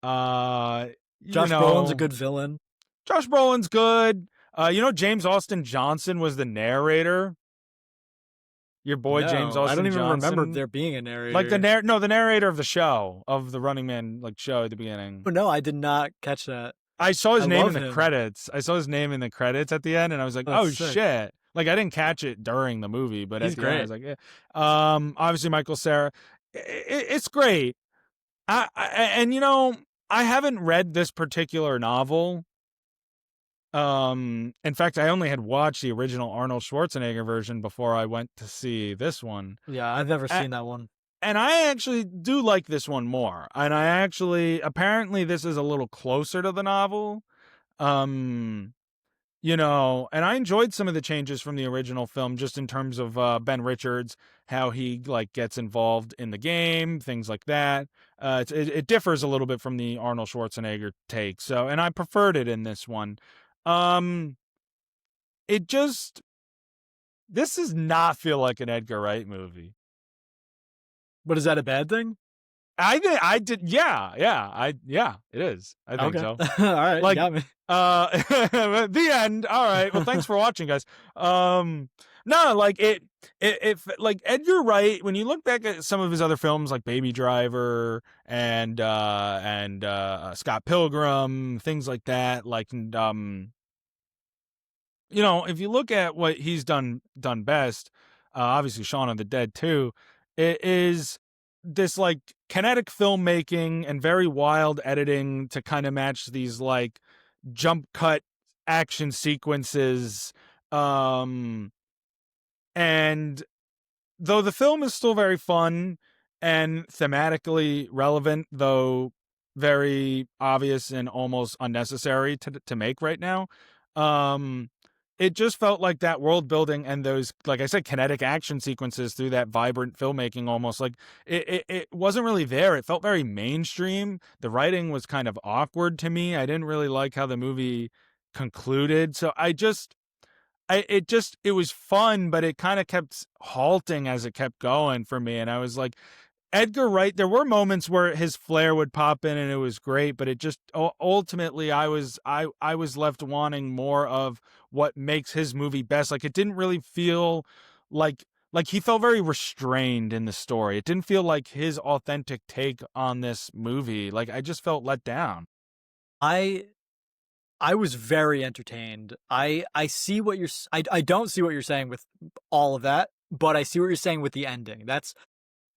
blast. Uh, you
Josh Brolin's a
know,
good villain.
Josh Brolin's good. James Austin Johnson was the narrator. Your boy James
No, I don't
Austin
even remember
Johnson,
there being a
like
narrator.
the narrator of the show, of the Running Man show at the beginning.
Oh, no, I did not catch that.
I saw
I
his name in
love
the
him.
credits. I saw his name in the credits at the end, and I was like,
That's
"Oh
sick.
shit!" Like I didn't catch it during the movie, but at
He's
the end, I
great.
was like, "Yeah." Obviously Michael Cera, it's great. And I haven't read this particular novel. In fact, I only had watched the original Arnold Schwarzenegger version before I went to see this one.
Yeah, I've never seen that one.
And I actually do like this one more. And apparently this is a little closer to the novel. Um, and I enjoyed some of the changes from the original film, just in terms of Ben Richards, how he like gets involved in the game, things like that. It differs a little bit from the Arnold Schwarzenegger take. So, and I preferred it in this one. Um, it just This does not feel like an Edgar Wright movie.
But is that a bad thing?
I did, yeah, it is. I think
Okay.
so.
All right, you
Like,
got me.
the end. All right. Well, thanks for watching, guys. No, like like Edgar Wright, when you look back at some of his other films, like Baby Driver and Scott Pilgrim, things like that, like if you look at what he's done best, obviously Shaun of the Dead too, it is this like kinetic filmmaking and very wild editing to kind of match these like jump cut action sequences. And though the film is still very fun and thematically relevant, though very obvious and almost unnecessary to make right now, it just felt like that world building and those, like I said, kinetic action sequences through that vibrant filmmaking, almost like it wasn't really there. It felt very mainstream. The writing was kind of awkward to me. I didn't really like how the movie concluded. So it was fun, but it kind of kept halting as it kept going for me. And I was like, Edgar Wright, there were moments where his flair would pop in and it was great, but it just ultimately I was left wanting more of what makes his movie best. Like it didn't really feel like he felt very restrained in the story. It didn't feel like his authentic take on this movie. Like I just felt let down.
I I was very entertained. I see what I don't see what you're saying with all of that, but I see what you're saying with the ending. That's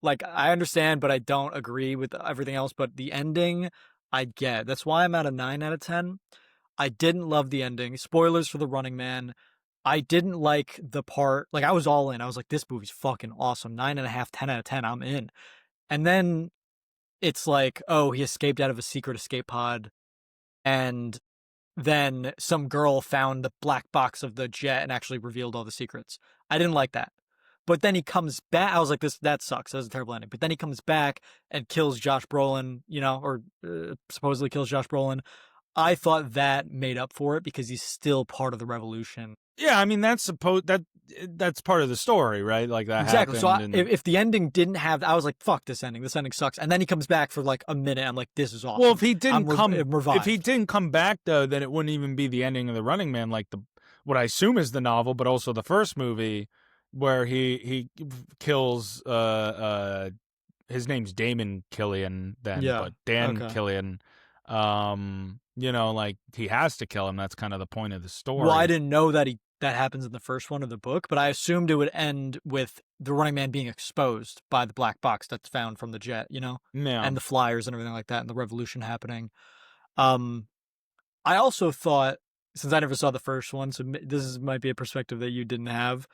like I understand, but I don't agree with everything else. But the ending, I get. That's why I'm at a 9 out of 10. I didn't love the ending. Spoilers for The Running Man. I didn't like the part. Like I was all in. I was like, this movie's fucking awesome. 9.5, 10 out of 10. I'm in. And then it's like, oh, he escaped out of a secret escape pod, and then some girl found the black box of the jet and actually revealed all the secrets. I didn't like that. But then he comes back. I was like, that sucks. That was a terrible ending. But then he comes back and kills Josh Brolin, or supposedly kills Josh Brolin. I thought that made up for it because he's still part of the revolution.
Yeah, I mean that's part of the story, right? Like that
Exactly. So
happened.
if the ending didn't have, I was like, fuck this ending. This ending sucks. And then he comes back for like a minute. I'm like, this is awesome.
Well, if he didn't
revived.
if he didn't come back though, then it wouldn't even be the ending of The Running Man, like what I assume is the novel, but also the first movie where he kills his name's Damon Killian then,
Yeah.
but Dan
Okay.
Killian. Like he has to kill him. That's kind of the point of the story.
Well, I didn't know that that happens in the first one of the book, but I assumed it would end with the Running Man being exposed by the black box that's found from the jet,
Yeah.
and the flyers and everything like that, and the revolution happening. I also thought, since I never saw the first one, so might be a perspective that you didn't have,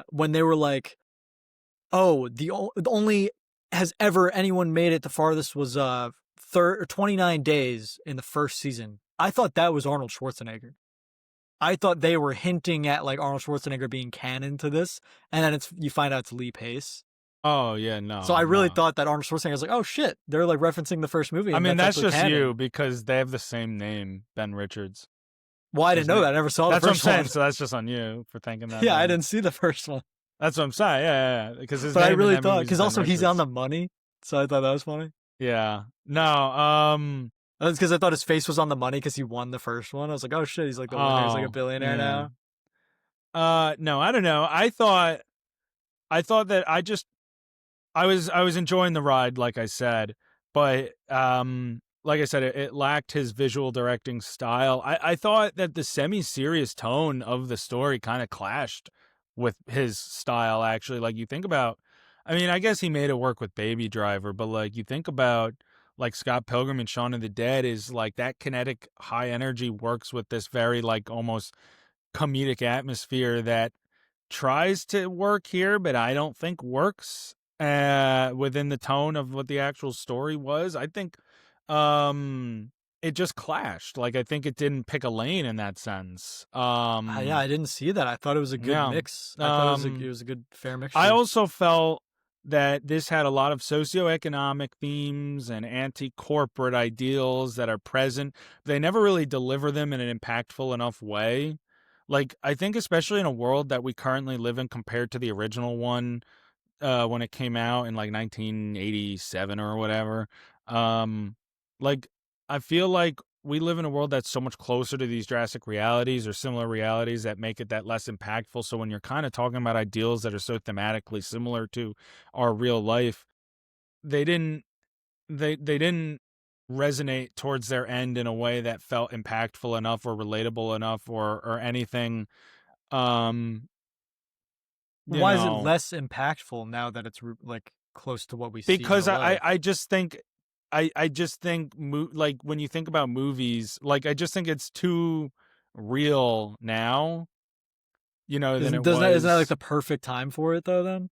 when they were like, oh, the only has ever anyone made it the farthest was 29 days in the first season. I thought that was Arnold Schwarzenegger. I thought they were hinting at like Arnold Schwarzenegger being canon to this, and then you find out it's Lee Pace.
Oh yeah, no.
So I really thought that Arnold Schwarzenegger was like, oh shit, they're like referencing the first movie.
I mean, that's just
canon.
you because they have the same name, Ben Richards.
Well, I didn't know that. I never saw the first
what I'm
one.
saying. So that's just on you for thinking that.
Yeah, I didn't see the first one.
That's what I'm saying. Yeah. Because
but I really thought, because also he's on the money, so I thought that was funny.
Yeah. No.
That's because I thought his face was on the money because he won the first one. I was like, oh shit, he's like the winner. He's like a
Oh,
billionaire
yeah.
now.
No, I don't know. I thought that I was enjoying the ride, like I said, but like I said, it lacked his visual directing style. I thought that the semi-serious tone of the story kind of clashed with his style. Actually, like you think about, I mean, I guess he made it work with Baby Driver, but like you think about like Scott Pilgrim and Shaun of the Dead is like that kinetic high energy works with this very like almost comedic atmosphere that tries to work here, but I don't think works within the tone of what the actual story was. I think it just clashed. Like I think it didn't pick a lane in that sense.
Yeah, I didn't see that. I thought it was a good
Yeah.
mix. I thought it
Um
was a good fair
I
mixture.
also felt that this had a lot of socioeconomic themes and anti-corporate ideals that are present. They never really deliver them in an impactful enough way. Like I think especially in a world that we currently live in compared to the original one when it came out in like 1987 or whatever. Um, like I feel like we live in a world that's so much closer to these drastic realities or similar realities that make it that less impactful. So when you're kind of talking about ideals that are so thematically similar to our real life, they didn't they didn't resonate towards their end in a way that felt impactful enough or relatable enough or anything. Um, you
Why is it
know,
less impactful now that it's like close to what we see in
because
real life?
I just think I just think like when you think about movies, like I just think it's too real now, than
Isn't
it
doesn't that isn't that like
was.
the perfect time for it though? Then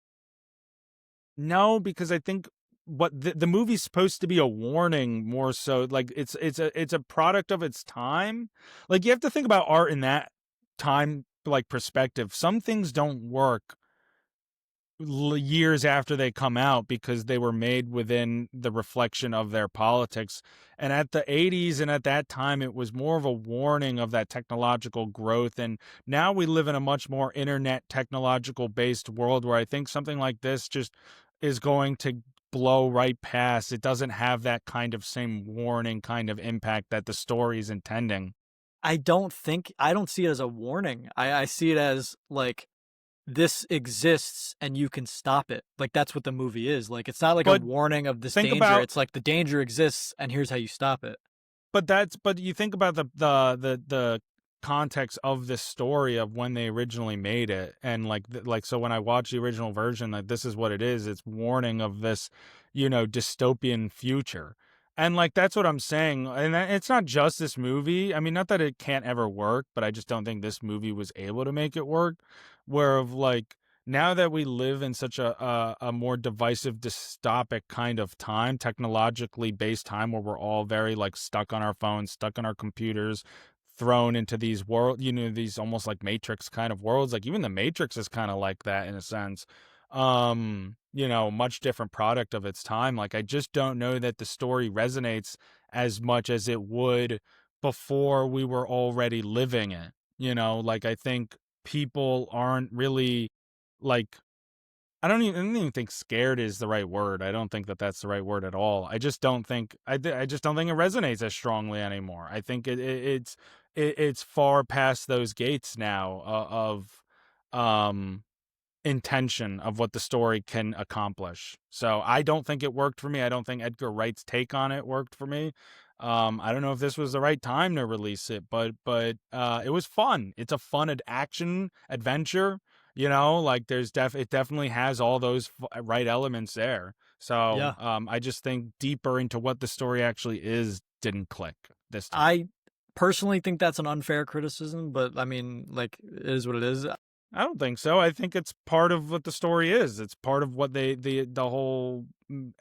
No, because I think what the movie's supposed to be a warning more so. Like it's a product of its time. Like you have to think about art in that time like perspective. Some things don't work years after they come out because they were made within the reflection of their politics. And at the 80s and at that time, it was more of a warning of that technological growth. And now we live in a much more internet technological based world where I think something like this just is going to blow right past. It doesn't have that kind of same warning kind of impact that the story is intending.
I don't see it as a warning. I see it as like this exists and you can stop it. Like that's what the movie is. Like it's not like a
But
warning of this
think
danger.
about
It's like the danger exists and here's how you stop it.
but you think about the context of this story of when they originally made it and like so when I watch the original version, like this is what it is. It's warning of this, dystopian future. And like that's what I'm saying. And it's not just this movie. I mean, not that it can't ever work, but I just don't think this movie was able to make it work. Where of like now that we live in such a more divisive dystopic kind of time, technologically based time, where we're all very like stuck on our phones, stuck on our computers, thrown into these these almost like matrix kind of worlds. Like even the matrix is kind of like that in a sense. Much different product of its time. Like I just don't know that the story resonates as much as it would before we were already living it. Like I think people aren't really like I don't even think scared is the right word. I don't think that that's the right word at all. I just don't think I just don't think it resonates as strongly anymore. I think it's far past those gates now of um intention of what the story can accomplish. So I don't think it worked for me. I don't think Edgar Wright's take on it worked for me. I don't know if this was the right time to release it, but it was fun. It's a fun action adventure. Like it definitely has all those right elements there. So
Yeah.
I just think deeper into what the story actually is didn't click this time.
I personally think that's an unfair criticism, but I mean, like it is what it is.
I don't think so. I think it's part of what the story is. It's part of what the whole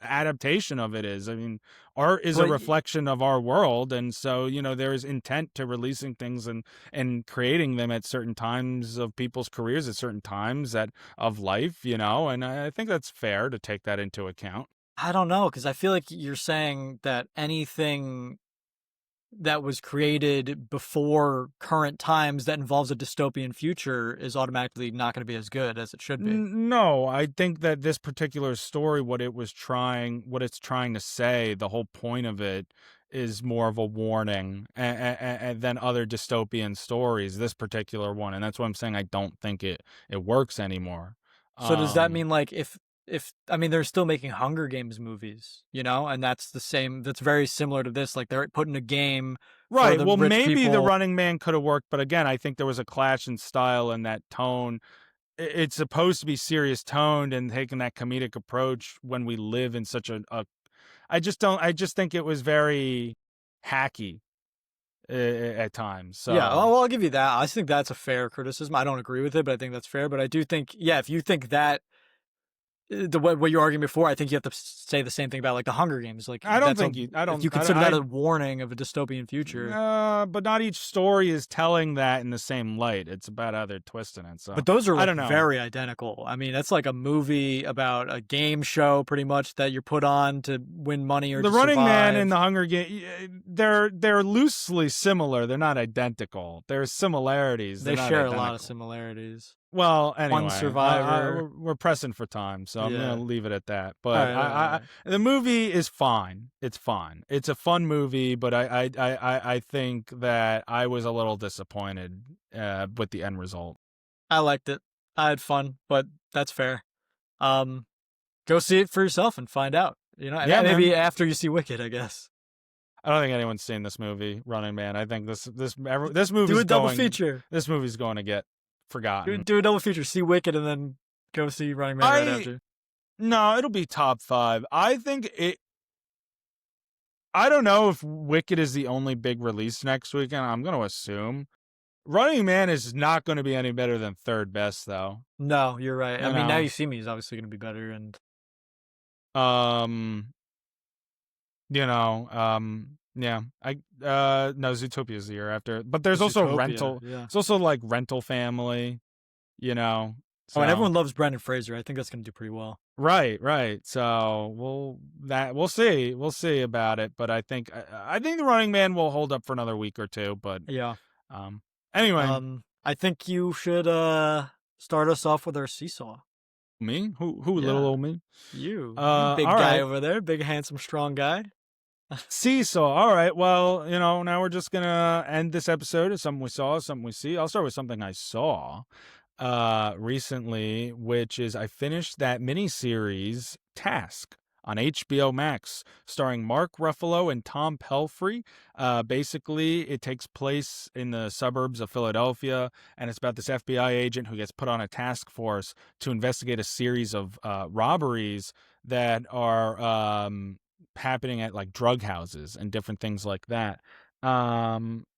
adaptation of it is. I mean, art is a
But
reflection of our world, and so there is intent to releasing things and creating them at certain times of people's careers, at certain times of life. And I think that's fair to take that into account.
I don't know because I feel like you're saying that anything that was created before current times that involves a dystopian future is automatically not going to be as good as it should be.
No, I think that this particular story, what it's trying to say, the whole point of it is more of a warning than other dystopian stories. This particular one, and that's why I'm saying I don't think it works anymore.
So does that
Um,
mean like if I mean they're still making Hunger Games movies, you know, and that's the same. That's very similar to this. Like they're putting a game for
right.
the
Well,
rich
maybe the
people.
Running Man could have worked, but again, I think there was a clash in style and that tone. It's supposed to be serious toned and taking that comedic approach when we live in such a I just don't. I just think it was very hacky at times.
Yeah,
So
I'll give you that. I think that's a fair criticism. I don't agree with it, but I think that's fair. But I do think, yeah, if you think that what you're arguing before, I think you have to say the same thing about like the Hunger Games. Like
I don't
that's a
think you. I
if you
don't.
consider that a warning of a dystopian future.
But not each story is telling that in the same light. It's about how they're twisting it. So
But those are
I
like
don't know.
very identical. I mean, that's like a movie about a game show, pretty much that you're put on to win money or
The
to
Running Man and
survive.
the Hunger Game, they're loosely similar. They're not identical. There's similarities. They're
They
not
share a lot of
identical.
similarities.
Well,
One
anyway,
survivor.
we're pressing for time, so I'm
Yeah.
gonna leave it at that.
All
But
right. All right. All right.
the movie is fine. It's fine. It's a fun movie, but I think that I was a little disappointed with the end result.
I liked it. I had fun, but that's fair. Um, Go see it for yourself and find out. You know, and
Yeah,
maybe
man.
after you see Wicked, I guess.
I don't think anyone's seen this movie, Running Man. I think this
Do
movie's
a double
going
feature.
this movie's going to get forgotten.
Do a double feature. See Wicked and then go see Running Man right
I
after.
No, it'll be top 5. I think it. I don't know if Wicked is the only big release next weekend. I'm going to assume Running Man is not going to be any better than third best, though.
No, you're right. I
You
mean, Now
know,
You See Me is obviously going to be better, and
um, yeah. No, Zootopia is the year after, but there's also
Zootopia.
rental.
Yeah.
It's also like Rental Family, you know.
Oh, and
So
everyone loves Brendan Fraser. I think that's going to do pretty well.
right. So we'll see about it, but I think the Running Man will hold up for another week or two. But
Yeah.
um, anyway,
I think you should start us off with our seesaw.
me who little
Yeah.
old me.
You big
All
guy
right.
over there, big handsome strong guy.
Seesaw. All right. Well, now we're just gonna end this episode of something we saw, something we see. I'll start with something I saw recently, which is I finished that miniseries Task on HBO Max, starring Mark Ruffalo and Tom Pelphrey. Basically, it takes place in the suburbs of Philadelphia, and it's about this FBI agent who gets put on a task force to investigate a series of robberies that are happening at like drug houses and different things like that.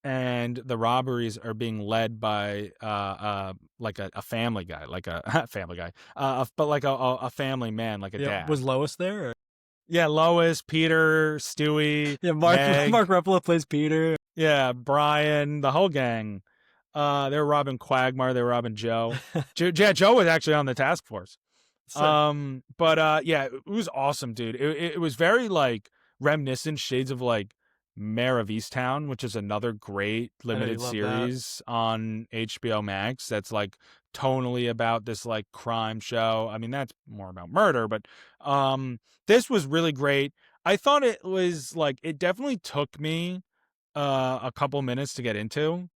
And the robberies are being led by like a family guy, like a family guy, but like a family man, like a
Yeah.
dad.
Was Lois there? Or?
Yeah, Lois, Peter, Stewie,
Yeah.
Meg,
Mark Ruffalo plays Peter.
yeah, Brian, the whole gang. They were robbing Quagmire, they were robbing Joe. Yeah, Joe was actually on the task force.
Sick.
Yeah, it was awesome, dude. It was very like reminiscent shades of like Mayor of Easttown, which is another great
I know you
limited
love that.
series on HBO Max that's like tonally about this like crime show. I mean, that's more about murder, but this was really great. I thought it was like it definitely took me a couple minutes to get into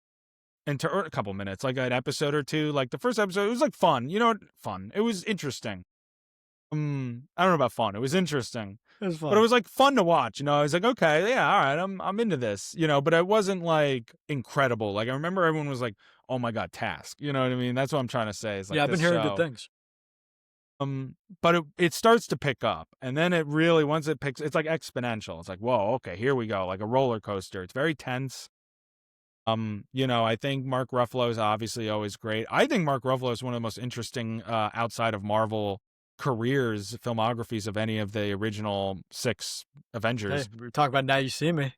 or a couple minutes, like an episode or two. Like the first episode, it was like fun. You know what? Fun. It was interesting. I don't know about fun. It was interesting,
It was
but it
fun.
was like fun to watch. I was like, okay, yeah, all right, I'm into this. But it wasn't like incredible. Like I remember everyone was like, oh my god, Task. You know what I mean? That's what I'm trying to say. Is like
Yeah, I've been
this
hearing good
show.
things.
But it starts to pick up, and then it really once it picks, it's like exponential. It's like, whoa, okay, here we go, like a roller coaster. It's very tense. I think Mark Ruffalo is obviously always great. I think Mark Ruffalo is one of the most interesting outside of Marvel careers, filmographies of any of the original 6
Hey,
Avengers.
we were talking about Now You See Me.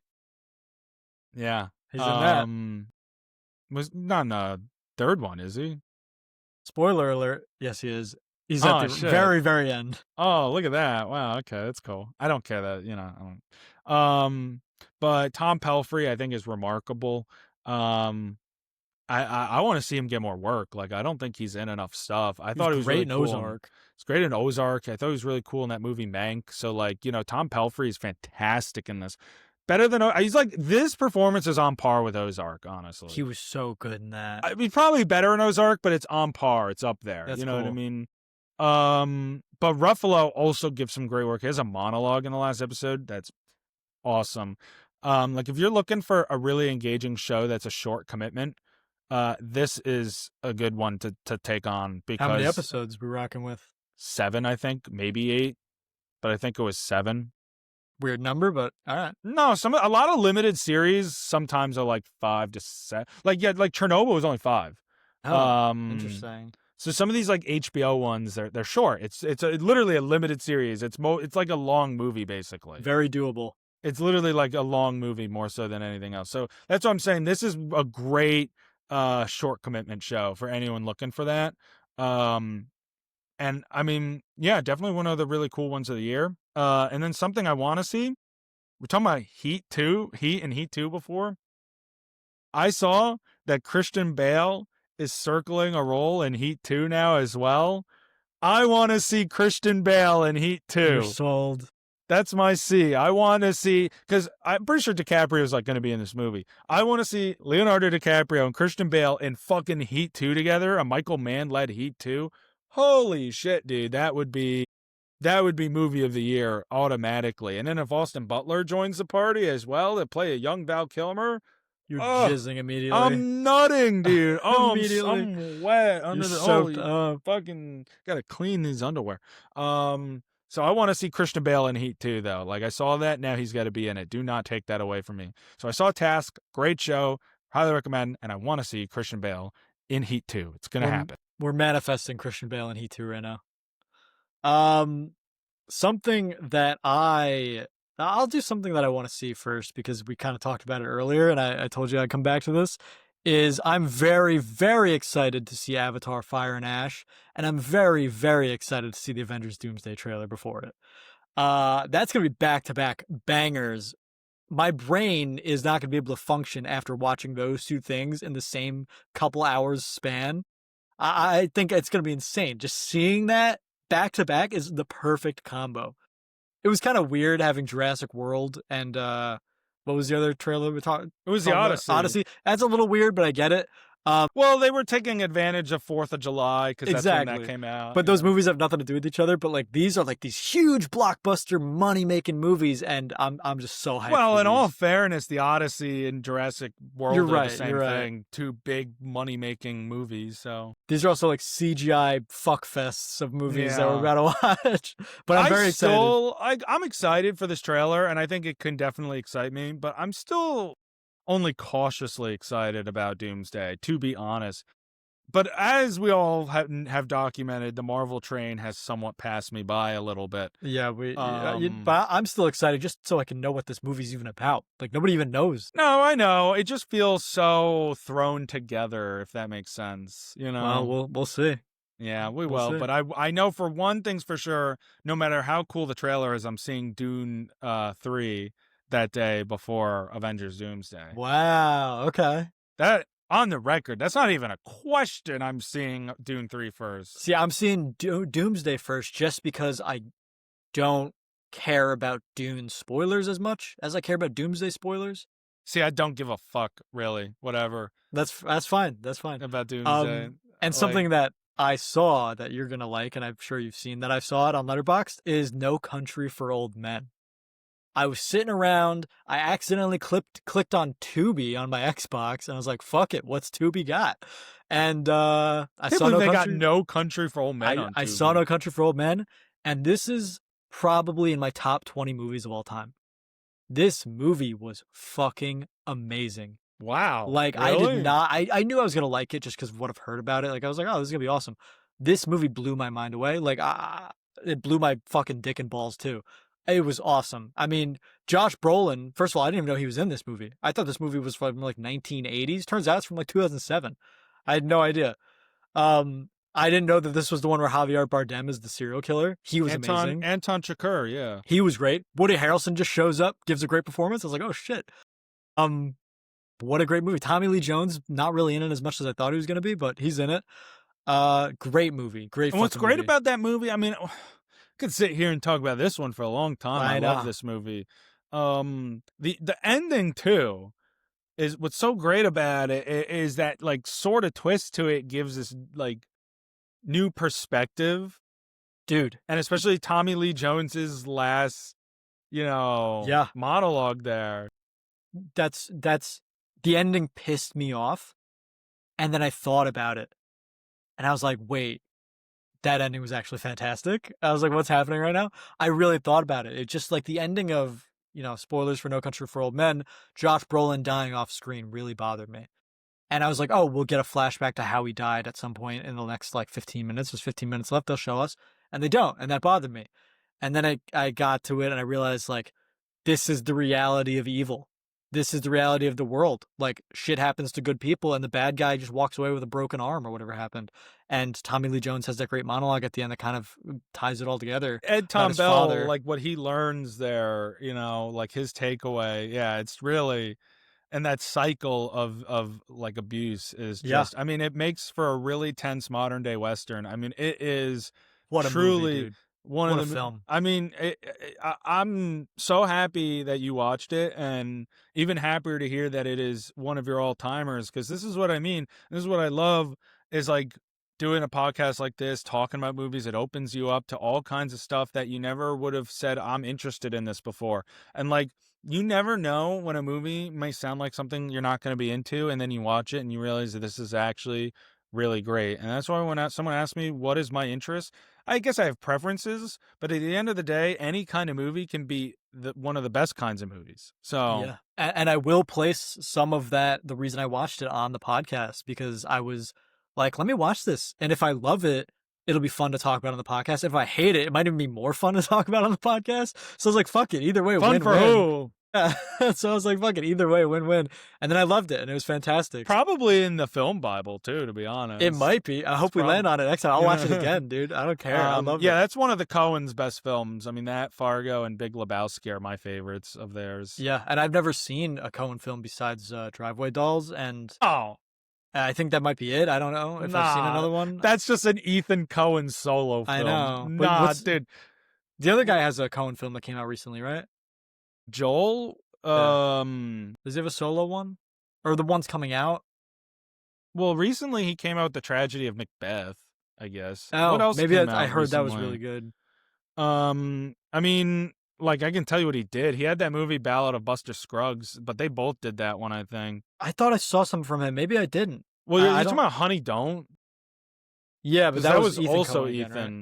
Yeah.
He's in that.
Was not in the third one, is he?
Spoiler alert. Yes, he is. He's at the
Shit.
very, very end.
Oh, look at that. Wow, okay, that's cool. I don't care that, I don't. But Tom Pelphrey I think is remarkable. I want to see him get more work. Like I don't think he's in enough stuff. I
He was
thought it was
great
really
in
cool.
Ozark.
It's great in Ozark. I thought he was really cool in that movie Mank. So like, Tom Pelphrey is fantastic in this. Better than he's like this performance is on par with Ozark, honestly.
He was so good in that.
I mean, probably better in Ozark, but it's on par. It's up there.
That's
you know
cool.
what I mean? But Ruffalo also gives some great work. He has a monologue in the last episode that's awesome. Like if you're looking for a really engaging show that's a short commitment, this is a good one to take on because
How many episodes we rocking with?
7, I think, maybe 8, but I think it was 7.
Weird number, but all right.
No, a lot of limited series sometimes are like 5 to 7. Like Chernobyl was only 5.
Oh, interesting.
So some of these like HBO ones, they're short. It's literally a limited series. It's like a long movie basically.
Very doable.
It's literally like a long movie more so than anything else. So that's what I'm saying. This is a great short commitment show for anyone looking for that. And I mean, yeah, definitely one of the really cool ones of the year. And then something I want to see. We're talking about Heat and Heat 2 before. I saw that Christian Bale is circling a role in Heat 2 now as well. I want to see Christian Bale in Heat 2.
You're sold.
That's my C. I want to see, because I'm pretty sure DiCaprio is like going to be in this movie. I want to see Leonardo DiCaprio and Christian Bale in fucking Heat 2 together, a Michael Mann-led Heat 2. Holy shit, dude. That would be movie of the year automatically. And then if Austin Butler joins the party as well to play a young Val Kilmer,
you're jizzing immediately.
I'm nutting, dude. Oh,
immediately.
I'm wet under
you're
the
soaked
up. Fucking gotta clean these underwear. So I want to see Christian Bale in Heat 2, though. Like I saw that, now he's got to be in it. Do not take that away from me. So I saw Task, great show, highly recommend, and I want to see Christian Bale in Heat 2. It's gonna happen.
We're manifesting Christian Bale in Heat 2 right now. Something that I'll do something that I want to see first because we kind of talked about it earlier, and I told you I'd come back to this. Is I'm very, very excited to see Avatar: Fire and Ash, and I'm very, very excited to see the Avengers Doomsday trailer before it. That's gonna be back-to-back bangers. My brain is not gonna be able to function after watching those two things in the same couple hours span. I think it's gonna be insane. Just seeing that back-to-back is the perfect combo. It was kind of weird having Jurassic World and what was the other trailer we talked?
It was the Odyssey.
Odyssey. That's a little weird, but I get it.
Well, they were taking advantage of 4th of July because that's when that came out.
But those movies have nothing to do with each other. But like these are like these huge blockbuster money making movies, and I'm just so hyped.
Well,
for
in
these.
all fairness, the Odyssey and Jurassic World are the same
right.
thing. 2 big money making movies. So
these are also like CGI fuckfests of movies that we're about to watch. But I'm very excited.
I'm excited for this trailer, and I think it can definitely excite me. But I'm still only cautiously excited about Doomsday, to be honest. But as we all have documented, the Marvel train has somewhat passed me by a little bit.
Yeah, but I'm still excited just so I can know what this movie's even about. Like, nobody even knows.
No, I know. It just feels so thrown together, if that makes sense. You know?
Well, we'll see.
Yeah, we will.
See.
But I know for one thing's for sure, no matter how cool the trailer is, I'm seeing Dune 3 that day before Avengers Doomsday.
Wow, okay.
That, on the record, that's not even a question. I'm seeing Dune 3 first.
See, I'm seeing Doomsday first just because I don't care about Dune spoilers as much as I care about Doomsday spoilers.
See, I don't give a fuck, really. Whatever.
That's fine. That's fine.
About Doomsday.
And something that I saw that you're going to like, and I'm sure you've seen that I saw it on Letterboxd, is No Country for Old Men. I was sitting around, I accidentally clicked on Tubi on my Xbox, and I was like, fuck it, what's Tubi got? And I saw
they got No Country for Old Men on Tubi.
I saw No Country for Old Men, and this is probably in my top 20 movies of all time. This movie was fucking amazing.
Wow.
Like,
really?
I knew I was going to like it just because of what I've heard about it. Like, I was like, oh, this is going to be awesome. This movie blew my mind away. Like, it blew my fucking dick and balls, too. It was awesome. I mean, Josh Brolin, first of all, I didn't even know he was in this movie. I thought this movie was from like 1980s. Turns out it's from like 2007. I had no idea. I didn't know that this was the one where Javier Bardem is the serial killer. He was amazing.
Anton Chigurh, yeah.
He was great. Woody Harrelson just shows up, gives a great performance. I was like, oh shit. What a great movie. Tommy Lee Jones, not really in it as much as I thought he was going to be, but he's in it. Great movie. Great.
And what's great
movie.
about that movie, I mean, I could sit here and talk about this one for a long time. I love this movie. The ending too is what's so great about it is that like sort of twist to it gives this like new perspective,
Dude.
and especially Tommy Lee Jones's last,
Yeah.
monologue there.
That's the ending pissed me off. And then I thought about it and I was like, wait, that ending was actually fantastic. I was like, what's happening right now? I really thought about it. It's just like the ending of, spoilers for No Country for Old Men, Josh Brolin dying off screen really bothered me. And I was like, oh, we'll get a flashback to how he died at some point in the next like 15 minutes. There's 15 minutes left. They'll show us. And they don't. And that bothered me. And then I got to it and I realized like, this is the reality of evil. This is the reality of the world. Like shit happens to good people and the bad guy just walks away with a broken arm or whatever happened. And Tommy Lee Jones has that great monologue at the end that kind of ties it all together
Ed
about
Tom
his
Bell,
father.
like what he learns there, like his takeaway. Yeah, it's really, and that cycle of like abuse is
Yeah.
just, I mean, it makes for a really tense modern day Western. I mean, it is
What a movie,
truly
dude.
one of
What a
the,
film.
I mean, I'm so happy that you watched it, and even happier to hear that it is one of your all timers, because this is what I mean. This is what I love is like doing a podcast like this, talking about movies. It opens you up to all kinds of stuff that you never would have said, I'm interested in this before. And like, you never know when a movie may sound like something you're not going to be into, and then you watch it and you realize that this is actually really great. And that's why when someone asks me what is my interest, I guess I have preferences, but at the end of the day, any kind of movie can be one of the best kinds of movies. So
Yeah. And I will place some of that, the reason I watched it on the podcast, because I was like, let me watch this. And if I love it, it'll be fun to talk about on the podcast. If I hate it, it might even be more fun to talk about on the podcast. So I was like, fuck it. Either way,
fun
win
for
win.
who?
So I was like, fuck it. Either way, win win. And then I loved it and it was fantastic.
Probably in the film Bible too, to be
It
honest.
might be. I hope we land on it next time. I'll watch it again, dude. I don't care. I love
Yeah,
it.
that's one of the Coens' best films. I mean, that, Fargo, and Big Lebowski are my favorites of theirs.
Yeah. And I've never seen a Coen film besides Driveway Dolls. And
Oh,
I think that might be it. I don't know if I've seen another one.
that's just an Ethan Coen solo film.
I know. But
Nah, dude.
the other guy has a Coen film that came out recently, right?
Joel?
Yeah. Does he have a solo one? Or the one's coming out?
Well, recently he came out with The Tragedy of Macbeth, I guess.
Oh,
What else
maybe
came
I
out
heard that was
recently?
really good.
I mean, like, I can tell you what he did. He had that movie Ballad of Buster Scruggs, but they both did that one, I think.
I thought I saw something from him. Maybe I didn't.
Well, you're
I
talking
don't.
about Honey Don't?
Yeah, but
Because
that
that
was
was
Ethan
also
Coen again, right?
Ethan.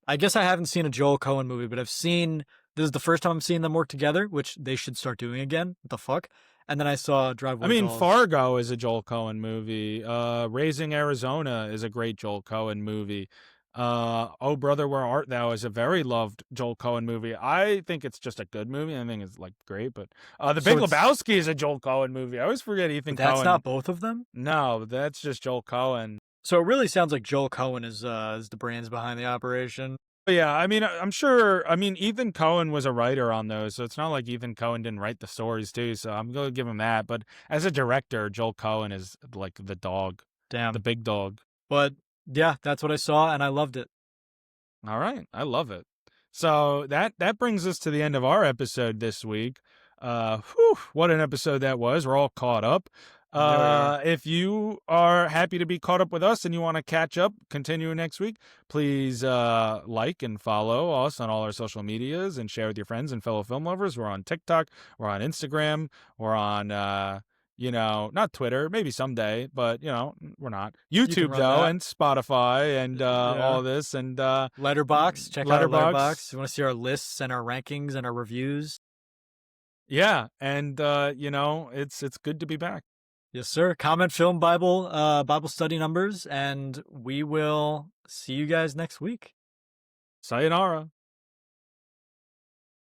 I guess I haven't seen a Joel Coen movie, but I've seen. This is the first time I'm seeing them work together, which they should start doing again. What the fuck? And then I saw Driveway
I mean,
Dolls.
Fargo is a Joel Coen movie. Raising Arizona is a great Joel Coen movie. Oh Brother, Where Art Thou is a very loved Joel Coen movie. I think it's just a good movie. I think it's like great, but The
So
Big Lebowski is a Joel Coen movie. I always forget Ethan
that's
Coen.
not both of them.
No, that's just Joel Coen.
So it really sounds like Joel Coen is the brains behind the operation.
But yeah, I mean, I'm sure. I mean, Ethan Coen was a writer on those, so it's not like Ethan Coen didn't write the stories too. So I'm gonna give him that. But as a director, Joel Coen is like the dog,
Damn.
the big dog.
But yeah, that's what I saw, and I loved it.
All right, I love it. So that brings us to the end of our episode this week. What an episode that was. We're all caught up.
Yeah, we are.
If you are happy to be caught up with us and you want to catch up, continue next week, please like and follow us on all our social medias and share with your friends and fellow film lovers. We're on TikTok, we're on Instagram, we're on not Twitter, maybe someday, but we're not. YouTube
run
though,
that.
and Spotify and all this, and
Letterbox. Check out our
Letterboxd.
Letterbox. You want to see our lists and our rankings and our reviews?
Yeah, and it's good to be back.
Yes, sir. Comment Film Bible, Bible study numbers, and we will see you guys next week.
Sayonara.